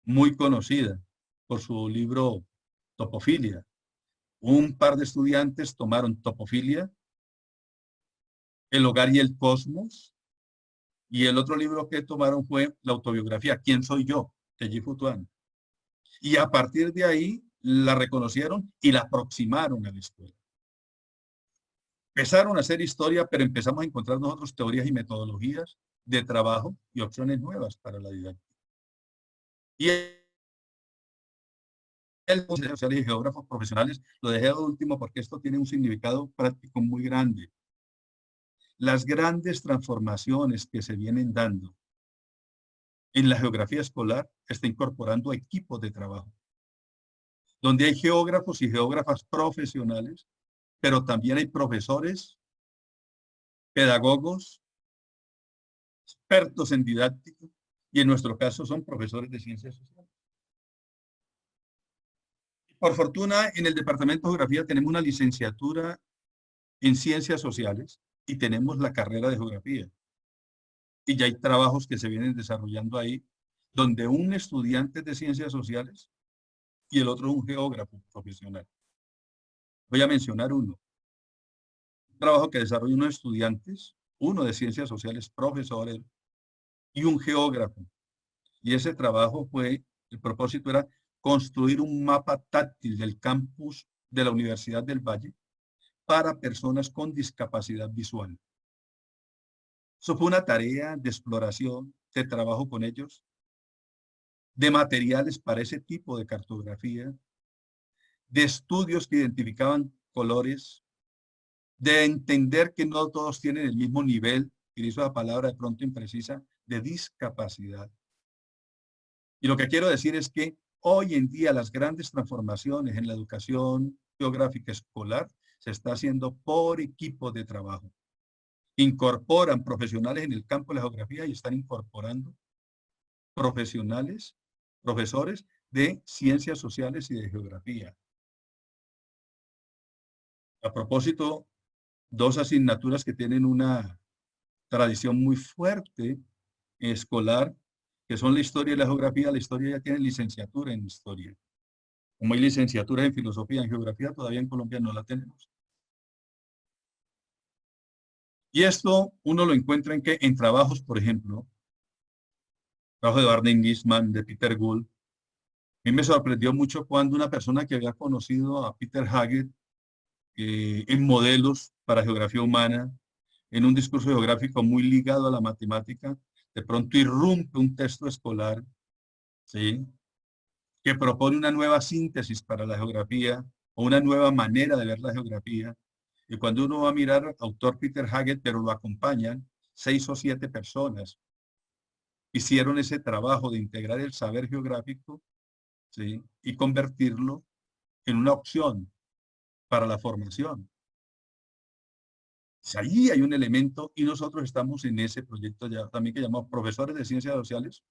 muy conocida por su libro Topofilia. Un par de estudiantes tomaron Topofilia, El hogar y el cosmos, y el otro libro que tomaron fue la autobiografía ¿Quién soy yo?, de Yi-Fu Tuan. Y a partir de ahí la reconocieron y la aproximaron a la escuela. Empezaron a hacer historia, pero empezamos a encontrar nosotros teorías y metodologías de trabajo y opciones nuevas para la didáctica. Y el sociales y geógrafos profesionales lo dejé de último porque esto tiene un significado práctico muy grande. Las grandes transformaciones que se vienen dando en la geografía escolar está incorporando equipos de trabajo, donde hay geógrafos y geógrafas profesionales, pero también hay profesores, pedagogos, expertos en didáctica, y en nuestro caso son profesores de ciencias sociales. Por fortuna, en el Departamento de Geografía tenemos una licenciatura en ciencias sociales y tenemos la carrera de geografía. Y ya hay trabajos que se vienen desarrollando ahí, donde un estudiante de ciencias sociales y el otro un geógrafo profesional. Voy a mencionar uno. Un trabajo que desarrolla unos estudiantes, uno de ciencias sociales, profesores, y un geógrafo. Y ese trabajo el propósito era construir un mapa táctil del campus de la Universidad del Valle para personas con discapacidad visual. Eso fue una tarea de exploración, de trabajo con ellos, de materiales para ese tipo de cartografía, de estudios que identificaban colores, de entender que no todos tienen el mismo nivel, utilizo la palabra de pronto imprecisa, de discapacidad. Y lo que quiero decir es que hoy en día las grandes transformaciones en la educación geográfica escolar se está haciendo por equipos de trabajo. Incorporan profesionales en el campo de la geografía y están incorporando profesionales, profesores de ciencias sociales y de geografía. A propósito, dos asignaturas que tienen una tradición muy fuerte escolar, que son la historia y la geografía. La historia ya tiene licenciatura en historia. Como hay licenciatura en filosofía, en geografía, todavía en Colombia no la tenemos. Y esto uno lo encuentra en trabajos, por ejemplo, trabajo de Barney Nisman, de Peter Gould. A mí me sorprendió mucho cuando una persona que había conocido a Peter Haggett en modelos para geografía humana, en un discurso geográfico muy ligado a la matemática, de pronto irrumpe un texto escolar, ¿sí?, que propone una nueva síntesis para la geografía o una nueva manera de ver la geografía. Y cuando uno va a mirar, autor Peter Haggett, pero lo acompañan 6 o 7 personas, hicieron ese trabajo de integrar el saber geográfico, ¿sí?, y convertirlo en una opción para la formación. Ahí hay un elemento y nosotros estamos en ese proyecto ya también que llamamos Profesores de Ciencias Sociales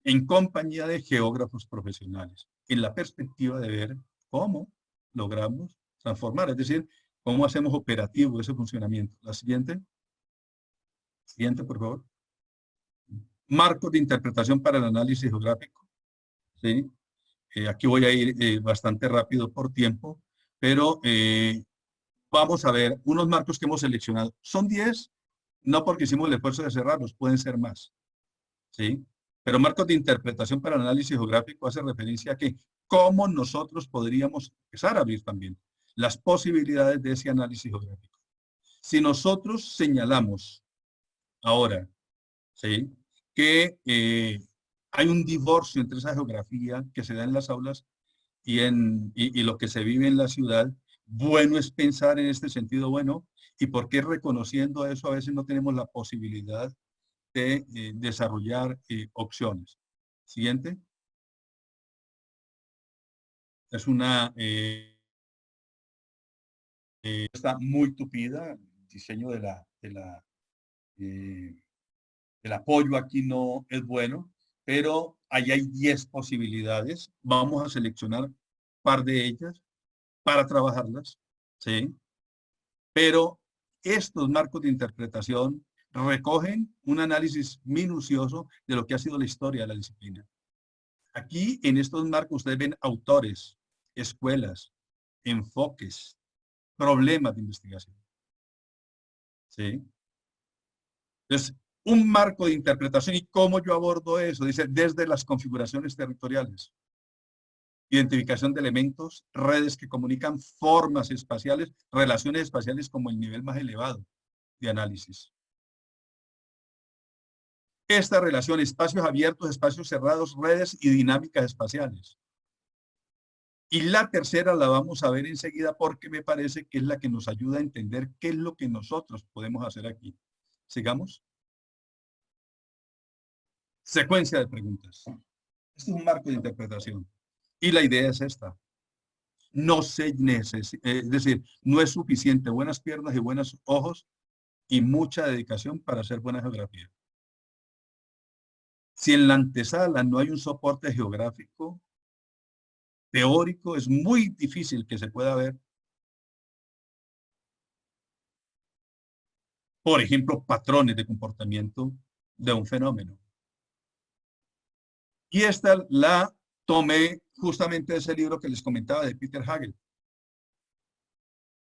en compañía de geógrafos profesionales, en la perspectiva de ver cómo logramos transformar, es decir, cómo hacemos operativo ese funcionamiento. La siguiente, por favor. Marcos de interpretación para el análisis geográfico. ¿Sí? Aquí voy a ir bastante rápido por tiempo, pero vamos a ver unos marcos que hemos seleccionado. Son 10, no porque hicimos el esfuerzo de cerrarlos, pueden ser más. ¿Sí? Pero marcos de interpretación para el análisis geográfico hace referencia a que cómo nosotros podríamos empezar a abrir también las posibilidades de ese análisis geográfico. Si nosotros señalamos ahora, ¿sí?, que hay un divorcio entre esa geografía que se da en las aulas y lo que se vive en la ciudad, bueno es pensar en este sentido, bueno, ¿y por qué reconociendo eso a veces no tenemos la posibilidad de desarrollar opciones? Siguiente. Es una, está muy tupida, el diseño el apoyo aquí no es bueno, pero ahí hay 10 posibilidades. Vamos a seleccionar un par de ellas para trabajarlas, ¿sí? Pero estos marcos de interpretación recogen un análisis minucioso de lo que ha sido la historia de la disciplina. Aquí en estos marcos ustedes ven autores, escuelas, enfoques, problemas de investigación, ¿sí? Entonces, un marco de interpretación y cómo yo abordo eso, dice, desde las configuraciones territoriales, identificación de elementos, redes que comunican formas espaciales, relaciones espaciales como el nivel más elevado de análisis. esta relación espacios abiertos, espacios cerrados, redes y dinámicas espaciales. Y la tercera la vamos a ver enseguida porque me parece que es la que nos ayuda a entender qué es lo que nosotros podemos hacer aquí. Sigamos. Secuencia de preguntas. Este es un marco de interpretación. Y la idea es esta. No se necesita, es decir, no es suficiente buenas piernas y buenos ojos y mucha dedicación para hacer buena geografía. Si en la antesala no hay un soporte geográfico, teórico, es muy difícil que se pueda ver, por ejemplo, patrones de comportamiento de un fenómeno. Y esta la tomé justamente de ese libro que les comentaba de Peter Hagel.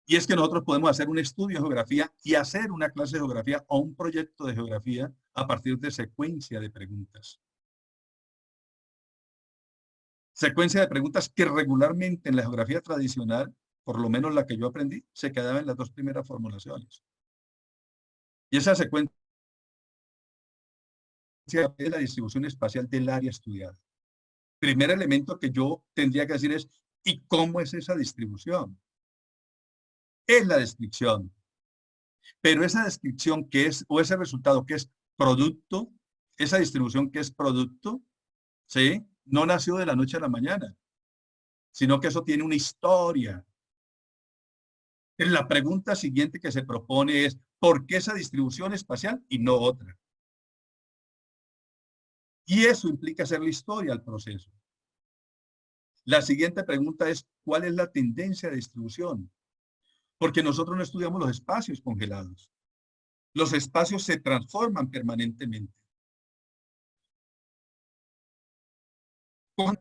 Y es que nosotros podemos hacer un estudio de geografía y hacer una clase de geografía o un proyecto de geografía a partir de secuencia de preguntas. Secuencia de preguntas que regularmente en la geografía tradicional, por lo menos la que yo aprendí, se quedaba en las dos primeras formulaciones. Y esa secuencia es la distribución espacial del área estudiada. Primer elemento que yo tendría que decir es, ¿y cómo es esa distribución? Es la descripción. Pero esa descripción que es, o ese resultado que es producto, esa distribución que es producto, ¿sí? No nació de la noche a la mañana, sino que eso tiene una historia. La pregunta siguiente que se propone es, ¿por qué esa distribución espacial y no otra? Y eso implica hacer la historia al proceso. La siguiente pregunta es, ¿cuál es la tendencia de distribución? Porque nosotros no estudiamos los espacios congelados. Los espacios se transforman permanentemente.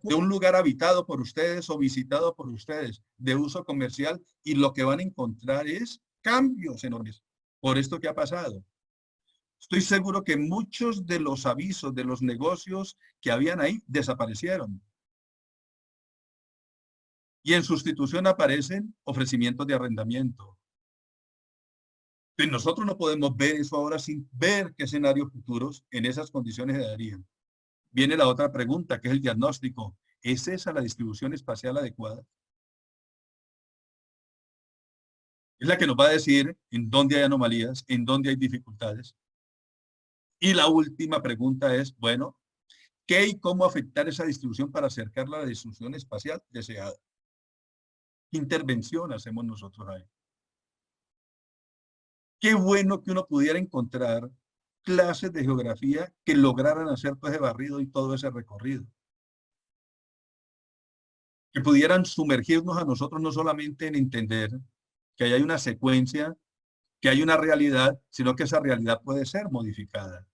De un lugar habitado por ustedes o visitado por ustedes de uso comercial y lo que van a encontrar es cambios enormes por esto que ha pasado. Estoy seguro que muchos de los avisos de los negocios que habían ahí desaparecieron. Y en sustitución aparecen ofrecimientos de arrendamiento. Y nosotros no podemos ver eso ahora sin ver qué escenarios futuros en esas condiciones se darían. Viene la otra pregunta, que es el diagnóstico. ¿Es esa la distribución espacial adecuada? Es la que nos va a decir en dónde hay anomalías, en dónde hay dificultades. Y la última pregunta es, bueno, ¿qué y cómo afectar esa distribución para acercarla a la distribución espacial deseada? ¿Qué intervención hacemos nosotros ahí? Qué bueno que uno pudiera encontrar clases de geografía que lograran hacer todo ese barrido y todo ese recorrido. Que pudieran sumergirnos a nosotros no solamente en entender que hay una secuencia, que hay una realidad, sino que esa realidad puede ser modificada.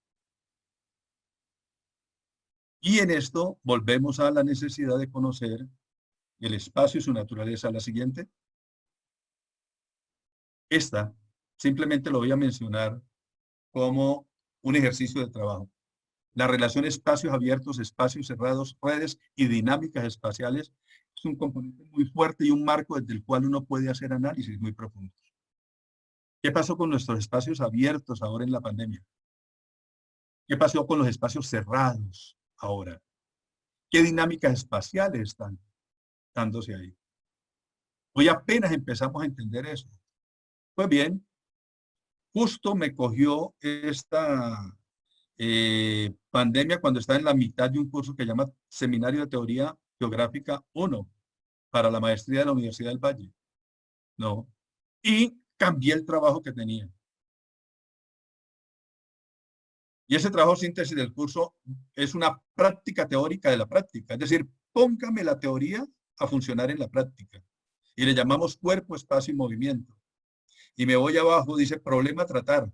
Y en esto volvemos a la necesidad de conocer el espacio y su naturaleza. La siguiente. Esta simplemente lo voy a mencionar como un ejercicio de trabajo. La relación espacios abiertos, espacios cerrados, redes y dinámicas espaciales es un componente muy fuerte y un marco desde el cual uno puede hacer análisis muy profundos. ¿Qué pasó con nuestros espacios abiertos ahora en la pandemia? ¿Qué pasó con los espacios cerrados ahora? ¿Qué dinámicas espaciales están dándose ahí? Hoy apenas empezamos a entender eso. Pues bien, justo me cogió esta pandemia cuando estaba en la mitad de un curso que se llama Seminario de Teoría Geográfica 1 para la maestría de la Universidad del Valle. No. Y cambié el trabajo que tenía. Y ese trabajo síntesis del curso es una práctica teórica de la práctica. Es decir, póngame la teoría a funcionar en la práctica. Y le llamamos cuerpo, espacio y movimiento. Y me voy abajo, dice problema a tratar.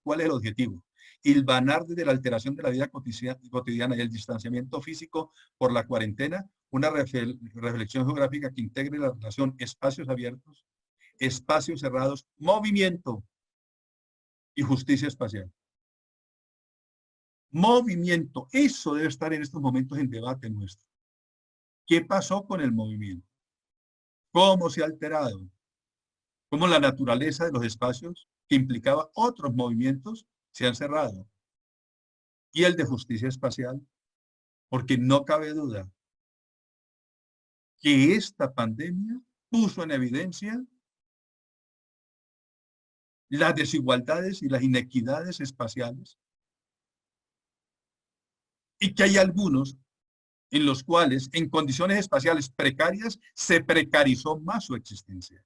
¿Cuál es el objetivo? Hilvanar desde la alteración de la vida cotidiana y el distanciamiento físico por la cuarentena, una reflexión geográfica que integre la relación espacios abiertos, espacios cerrados, movimiento y justicia espacial. Movimiento, eso debe estar en estos momentos en debate nuestro. ¿Qué pasó con el movimiento? ¿Cómo se ha alterado? ¿Cómo la naturaleza de los espacios, que implicaba otros movimientos, se han cerrado. Y el de justicia espacial, porque no cabe duda que esta pandemia puso en evidencia las desigualdades y las inequidades espaciales, y que hay algunos en los cuales, en condiciones espaciales precarias, se precarizó más su existencia.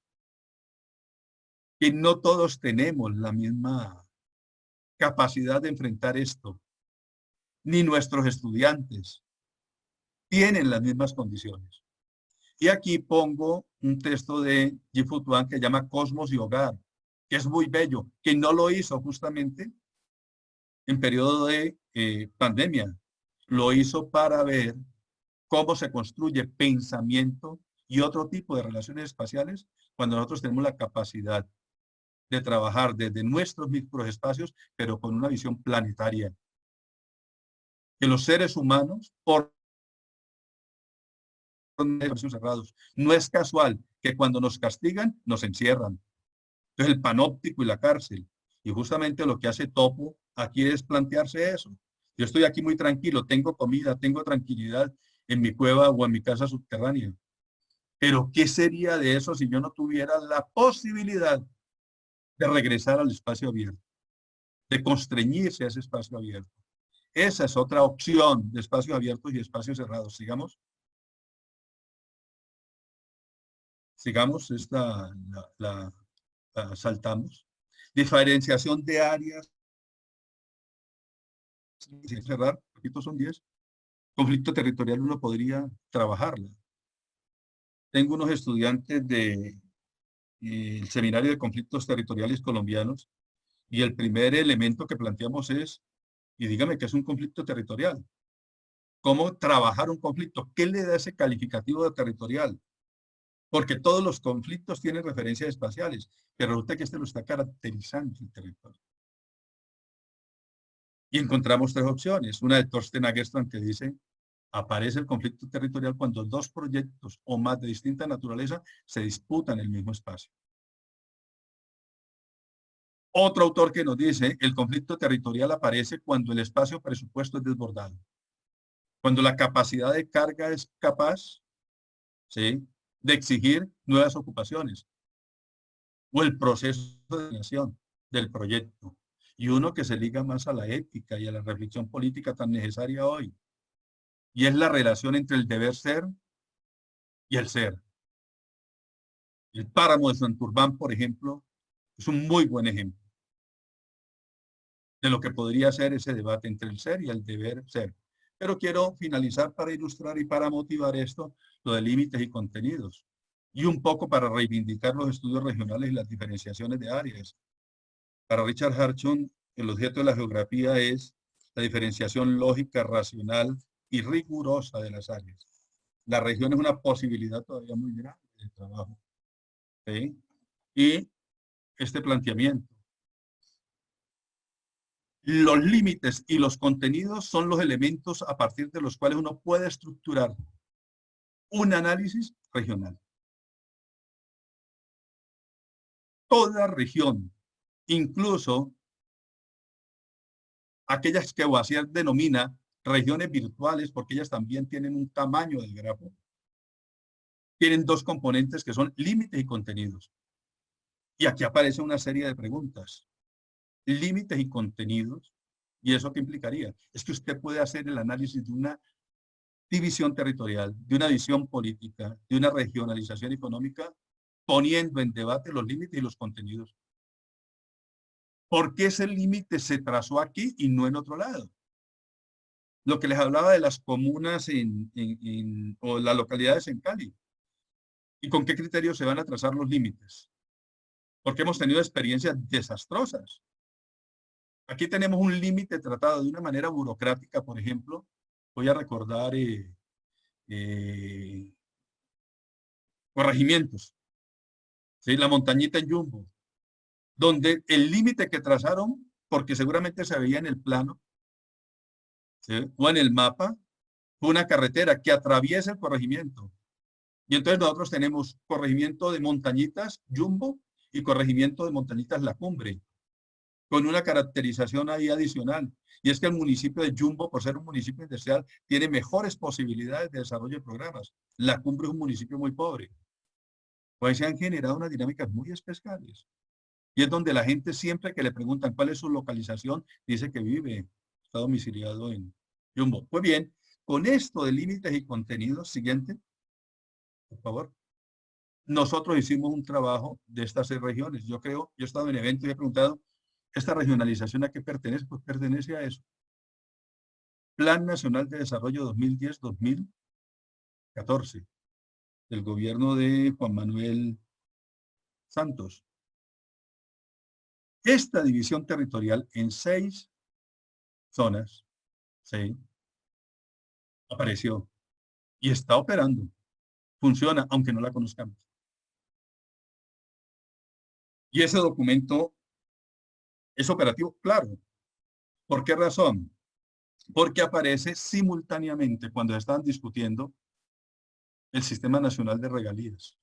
Que no todos tenemos la misma capacidad de enfrentar esto, ni nuestros estudiantes tienen las mismas condiciones. Y aquí pongo un texto de Yi-Fu Tuan que llama Cosmos y Hogar, que es muy bello, que no lo hizo justamente en periodo de pandemia. Lo hizo para ver cómo se construye pensamiento y otro tipo de relaciones espaciales cuando nosotros tenemos la capacidad de trabajar desde nuestros microespacios, pero con una visión planetaria. Que los seres humanos, por espacios cerrados, no es casual que cuando nos castigan, nos encierran. Entonces el panóptico y la cárcel. Y justamente lo que hace Topo aquí es plantearse eso. Yo estoy aquí muy tranquilo, tengo comida, tengo tranquilidad en mi cueva o en mi casa subterránea. Pero ¿qué sería de eso si yo no tuviera la posibilidad de regresar al espacio abierto, de constreñirse a ese espacio abierto? Esa es otra opción de espacios abiertos y espacios cerrados. Sigamos esta, la saltamos. Diferenciación de áreas. Sin cerrar, poquitos son 10. Conflicto territorial uno podría trabajarla. Tengo unos estudiantes de el Seminario de Conflictos Territoriales Colombianos y el primer elemento que planteamos es, y dígame qué es un conflicto territorial. ¿Cómo trabajar un conflicto? ¿Qué le da ese calificativo de territorial? Porque todos los conflictos tienen referencias espaciales, pero resulta que este lo está caracterizando el territorio. Y encontramos 3 opciones. Una de Thorsten Agerstrand que dice, aparece el conflicto territorial cuando 2 proyectos o más de distinta naturaleza se disputan el mismo espacio. Otro autor que nos dice, el conflicto territorial aparece cuando el espacio presupuesto es desbordado. Cuando la capacidad de carga es capaz, ¿sí?, de exigir nuevas ocupaciones. O el proceso de creación del proyecto. Y uno que se liga más a la ética y a la reflexión política tan necesaria hoy. Y es la relación entre el deber ser y el ser. El páramo de Santurbán, por ejemplo, es un muy buen ejemplo de lo que podría ser ese debate entre el ser y el deber ser. Pero quiero finalizar para ilustrar y para motivar esto, lo de límites y contenidos. Y un poco para reivindicar los estudios regionales y las diferenciaciones de áreas. Para Richard Hartshorne, el objeto de la geografía es la diferenciación lógica, racional y rigurosa de las áreas. La región es una posibilidad todavía muy grande de trabajo. ¿Sí? Y este planteamiento. Los límites y los contenidos son los elementos a partir de los cuales uno puede estructurar un análisis regional. Toda región, incluso aquellas que Boissier denomina regiones virtuales, porque ellas también tienen un tamaño del grafo, tienen 2 componentes que son límites y contenidos. Y aquí aparece una serie de preguntas. Límites y contenidos. ¿Y eso qué implicaría? Es que usted puede hacer el análisis de una división territorial, de una visión política, de una regionalización económica, poniendo en debate los límites y los contenidos. ¿Por qué ese límite se trazó aquí y no en otro lado? Lo que les hablaba de las comunas o las localidades en Cali. ¿Y con qué criterios se van a trazar los límites? Porque hemos tenido experiencias desastrosas. Aquí tenemos un límite tratado de una manera burocrática, por ejemplo. Voy a recordar corregimientos. ¿Sí? La montañita en Jumbo, donde el límite que trazaron, porque seguramente se veía en el plano, ¿sí?, o en el mapa, fue una carretera que atraviesa el corregimiento. Y entonces nosotros tenemos corregimiento de montañitas Jumbo y corregimiento de montañitas La Cumbre. con una caracterización ahí adicional. Y es que el municipio de Jumbo, por ser un municipio industrial, tiene mejores posibilidades de desarrollo de programas. La Cumbre es un municipio muy pobre. Pues se han generado unas dinámicas muy especiales. Y es donde la gente siempre que le preguntan cuál es su localización, dice que vive, está domiciliado en Jumbo. Pues bien, con esto de límites y contenidos, siguiente, por favor. Nosotros hicimos un trabajo de estas 6 regiones. Yo creo, yo he estado en eventos y he preguntado, ¿esta regionalización a qué pertenece? Pues pertenece a eso. Plan Nacional de Desarrollo 2010-2014, del gobierno de Juan Manuel Santos. Esta división territorial en 6 zonas, ¿sí?, apareció y está operando. Funciona, aunque no la conozcamos. Y ese documento es operativo, claro. ¿Por qué razón? Porque aparece simultáneamente cuando están discutiendo el Sistema Nacional de Regalías,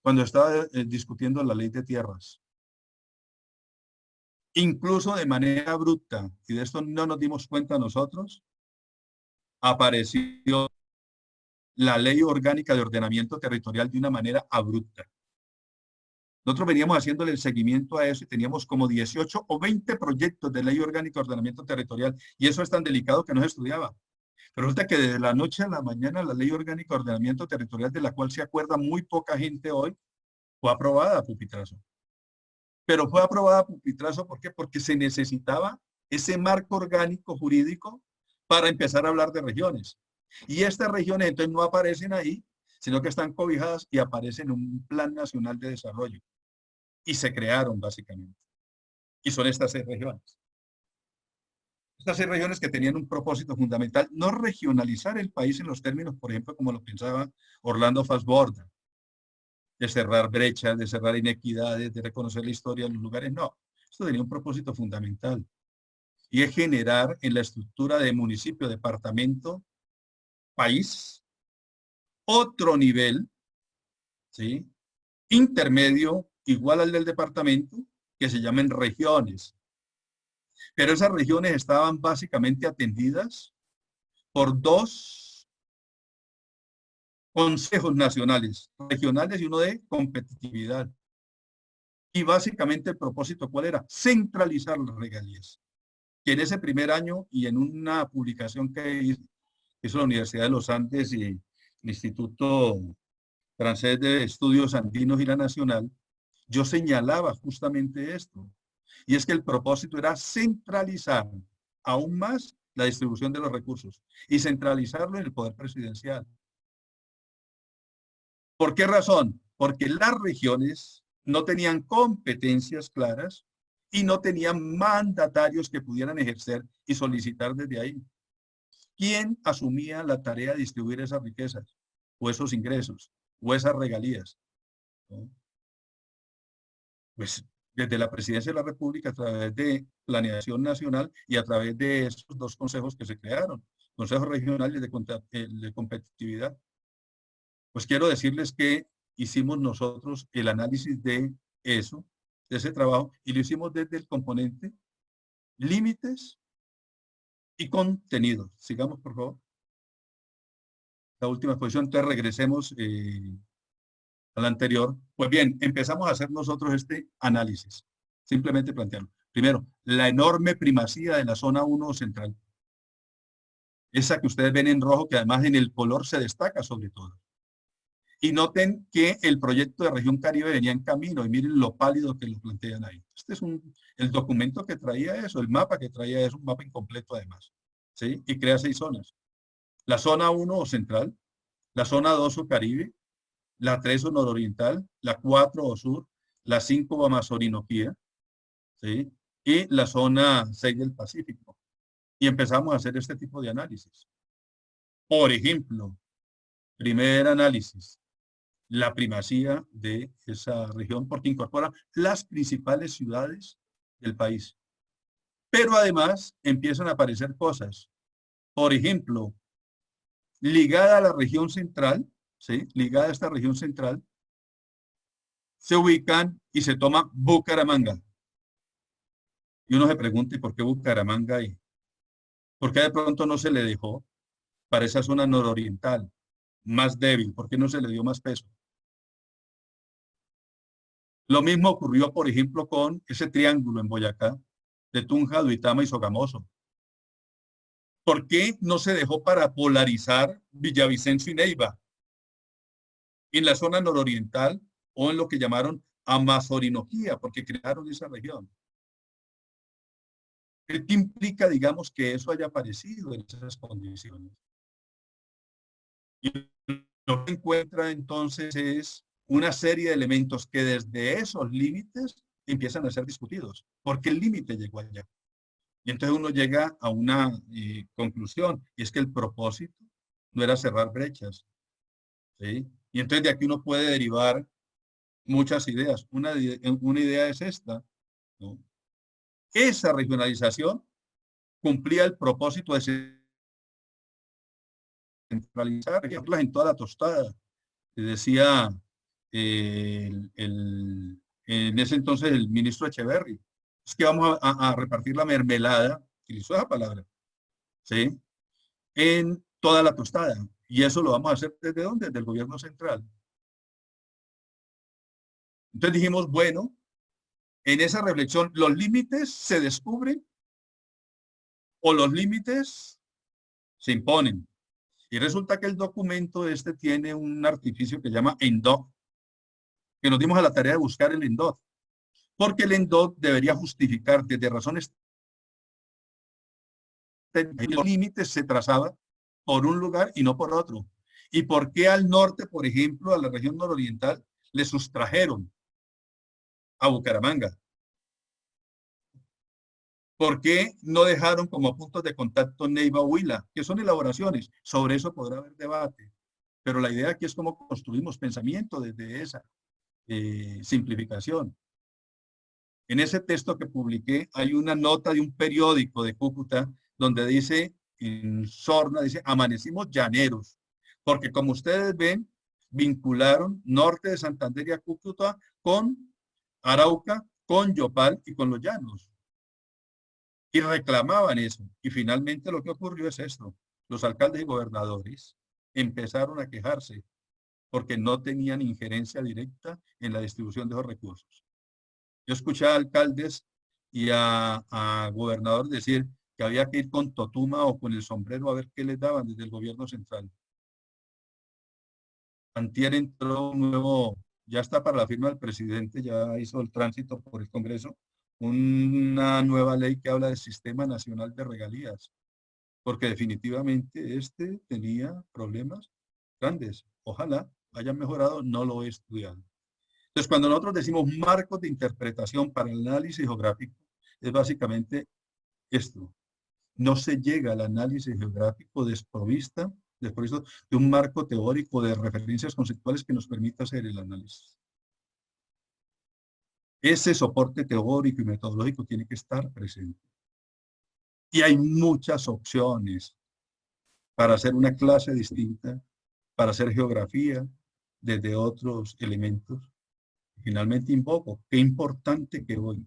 cuando estaba discutiendo la ley de tierras. Incluso de manera abrupta, y de esto no nos dimos cuenta nosotros, apareció la Ley Orgánica de Ordenamiento Territorial de una manera abrupta. Nosotros veníamos haciéndole el seguimiento a eso y teníamos como 18 o 20 proyectos de Ley Orgánica de Ordenamiento Territorial, y eso es tan delicado que no se estudiaba. Pero resulta que desde la noche a la mañana la Ley Orgánica de Ordenamiento Territorial, de la cual se acuerda muy poca gente hoy, fue aprobada a pupitrazo. Pero fue aprobada a pupitrazo, ¿por qué? Porque se necesitaba ese marco orgánico jurídico para empezar a hablar de regiones. Y estas regiones entonces no aparecen ahí, sino que están cobijadas y aparecen en un Plan Nacional de Desarrollo. Y se crearon básicamente. Y son estas 6 regiones. Estas 6 regiones que tenían un propósito fundamental, no regionalizar el país en los términos, por ejemplo, como lo pensaba Orlando Fassborda, de cerrar brechas, de cerrar inequidades, de reconocer la historia de los lugares. No, esto tenía un propósito fundamental. Y es generar en la estructura de municipio, departamento, país, otro nivel, ¿sí?, intermedio, igual al del departamento, que se llamen regiones. Pero esas regiones estaban básicamente atendidas por 2 consejos nacionales, regionales y uno de competitividad. Y básicamente el propósito, ¿cuál era? Centralizar las regalías. Que en ese primer año y en una publicación que hizo la Universidad de los Andes y el Instituto Francés de Estudios Andinos y la Nacional, yo señalaba justamente esto. Y es que el propósito era centralizar aún más la distribución de los recursos y centralizarlo en el poder presidencial. ¿Por qué razón? Porque las regiones no tenían competencias claras y no tenían mandatarios que pudieran ejercer y solicitar desde ahí. ¿Quién asumía la tarea de distribuir esas riquezas o esos ingresos o esas regalías? ¿No? Pues desde la Presidencia de la República, a través de Planeación Nacional y a través de esos 2 consejos que se crearon, consejos regionales de competitividad. Pues quiero decirles que hicimos nosotros el análisis de eso, de ese trabajo, y lo hicimos desde el componente límites y contenidos. Sigamos, por favor. La última exposición, entonces regresemos a la anterior. Pues bien, empezamos a hacer nosotros este análisis. Simplemente plantearlo. Primero, la enorme primacía de la zona 1 central. Esa que ustedes ven en rojo, que además en el color se destaca sobre todo. Y noten que el proyecto de Región Caribe venía en camino, y miren lo pálido que lo plantean ahí. Este es el documento que traía eso, el mapa que traía eso, un mapa incompleto además, ¿sí? Y crea 6 zonas. La zona 1 o central, la zona 2 o Caribe, la 3 o nororiental, la 4 o sur, la 5 o Amazoninoquía, ¿sí?, y la zona 6 del Pacífico. Y empezamos a hacer este tipo de análisis. Por ejemplo, primer análisis, la primacía de esa región porque incorpora las principales ciudades del país. Pero además empiezan a aparecer cosas. Por ejemplo, ligada a la región central, ¿sí?, ligada a esta región central, se ubican y se toma Bucaramanga. Y uno se pregunta, ¿y por qué Bucaramanga? ¿Y por qué de pronto no se le dejó para esa zona nororiental, más débil? ¿Por qué no se le dio más peso? Lo mismo ocurrió, por ejemplo, con ese triángulo en Boyacá, de Tunja, Duitama y Sogamoso. ¿Por qué no se dejó para polarizar Villavicencio y Neiva en la zona nororiental o en lo que llamaron Amazorinoquía, porque crearon esa región? ¿Qué implica, digamos, que eso haya aparecido en esas condiciones? Y lo que encuentra entonces es una serie de elementos que desde esos límites empiezan a ser discutidos, porque el límite llegó allá. Y entonces uno llega a una conclusión, y es que el propósito no era cerrar brechas, ¿sí? Y entonces de aquí uno puede derivar muchas ideas. Una idea es esta, ¿no? Esa regionalización cumplía el propósito de centralizar en toda la tostada. Decía en ese entonces el ministro Echeverry, es que vamos a repartir la mermelada, utilizó esa palabra, ¿sí? En toda la tostada. Y eso lo vamos a hacer ¿desde dónde? Desde el gobierno central. Entonces dijimos, bueno, en esa reflexión, ¿los límites se descubren o los límites se imponen? Y resulta que el documento este tiene un artificio que se llama ENDOC, que nos dimos a la tarea de buscar el ENDOC, porque el ENDOC debería justificar desde razones los límites se trazaban por un lugar y no por otro. ¿Y por qué al norte, por ejemplo, a la región nororiental, le sustrajeron a Bucaramanga? ¿Por qué no dejaron como puntos de contacto Neiva o Huila? Que son elaboraciones. Sobre eso podrá haber debate. Pero la idea aquí es cómo construimos pensamiento desde esa simplificación. En ese texto que publiqué hay una nota de un periódico de Cúcuta donde dice, en Sorna, dice, amanecimos llaneros, porque como ustedes ven, vincularon norte de Santander y a Cúcuta con Arauca, con Yopal y con los llanos. Y reclamaban eso. Y finalmente lo que ocurrió es esto. Los alcaldes y gobernadores empezaron a quejarse porque no tenían injerencia directa en la distribución de esos recursos. Yo escuché a alcaldes y a gobernadores decir que había que ir con totuma o con el sombrero a ver qué les daban desde el gobierno central. Antier entró un nuevo, ya está para la firma del presidente, ya hizo el tránsito por el Congreso, una nueva ley que habla del Sistema Nacional de Regalías, porque definitivamente este tenía problemas grandes. Ojalá haya mejorado, no lo he estudiado. Entonces, cuando nosotros decimos marcos de interpretación para el análisis geográfico, es básicamente esto. No se llega al análisis geográfico desprovisto de un marco teórico de referencias conceptuales que nos permita hacer el análisis. Ese soporte teórico y metodológico tiene que estar presente. Y hay muchas opciones para hacer una clase distinta, para hacer geografía desde otros elementos. Finalmente invoco, qué importante que hoy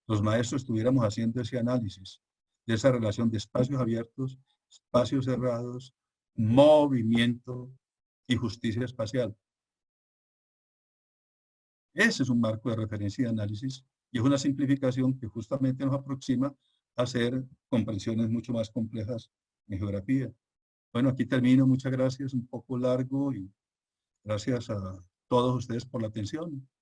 los maestros estuviéramos haciendo ese análisis de esa relación de espacios abiertos, espacios cerrados, movimiento y justicia espacial. Ese es un marco de referencia y de análisis y es una simplificación que justamente nos aproxima a hacer comprensiones mucho más complejas en geografía. Bueno, aquí termino. Muchas gracias. Un poco largo y gracias a todos ustedes por la atención.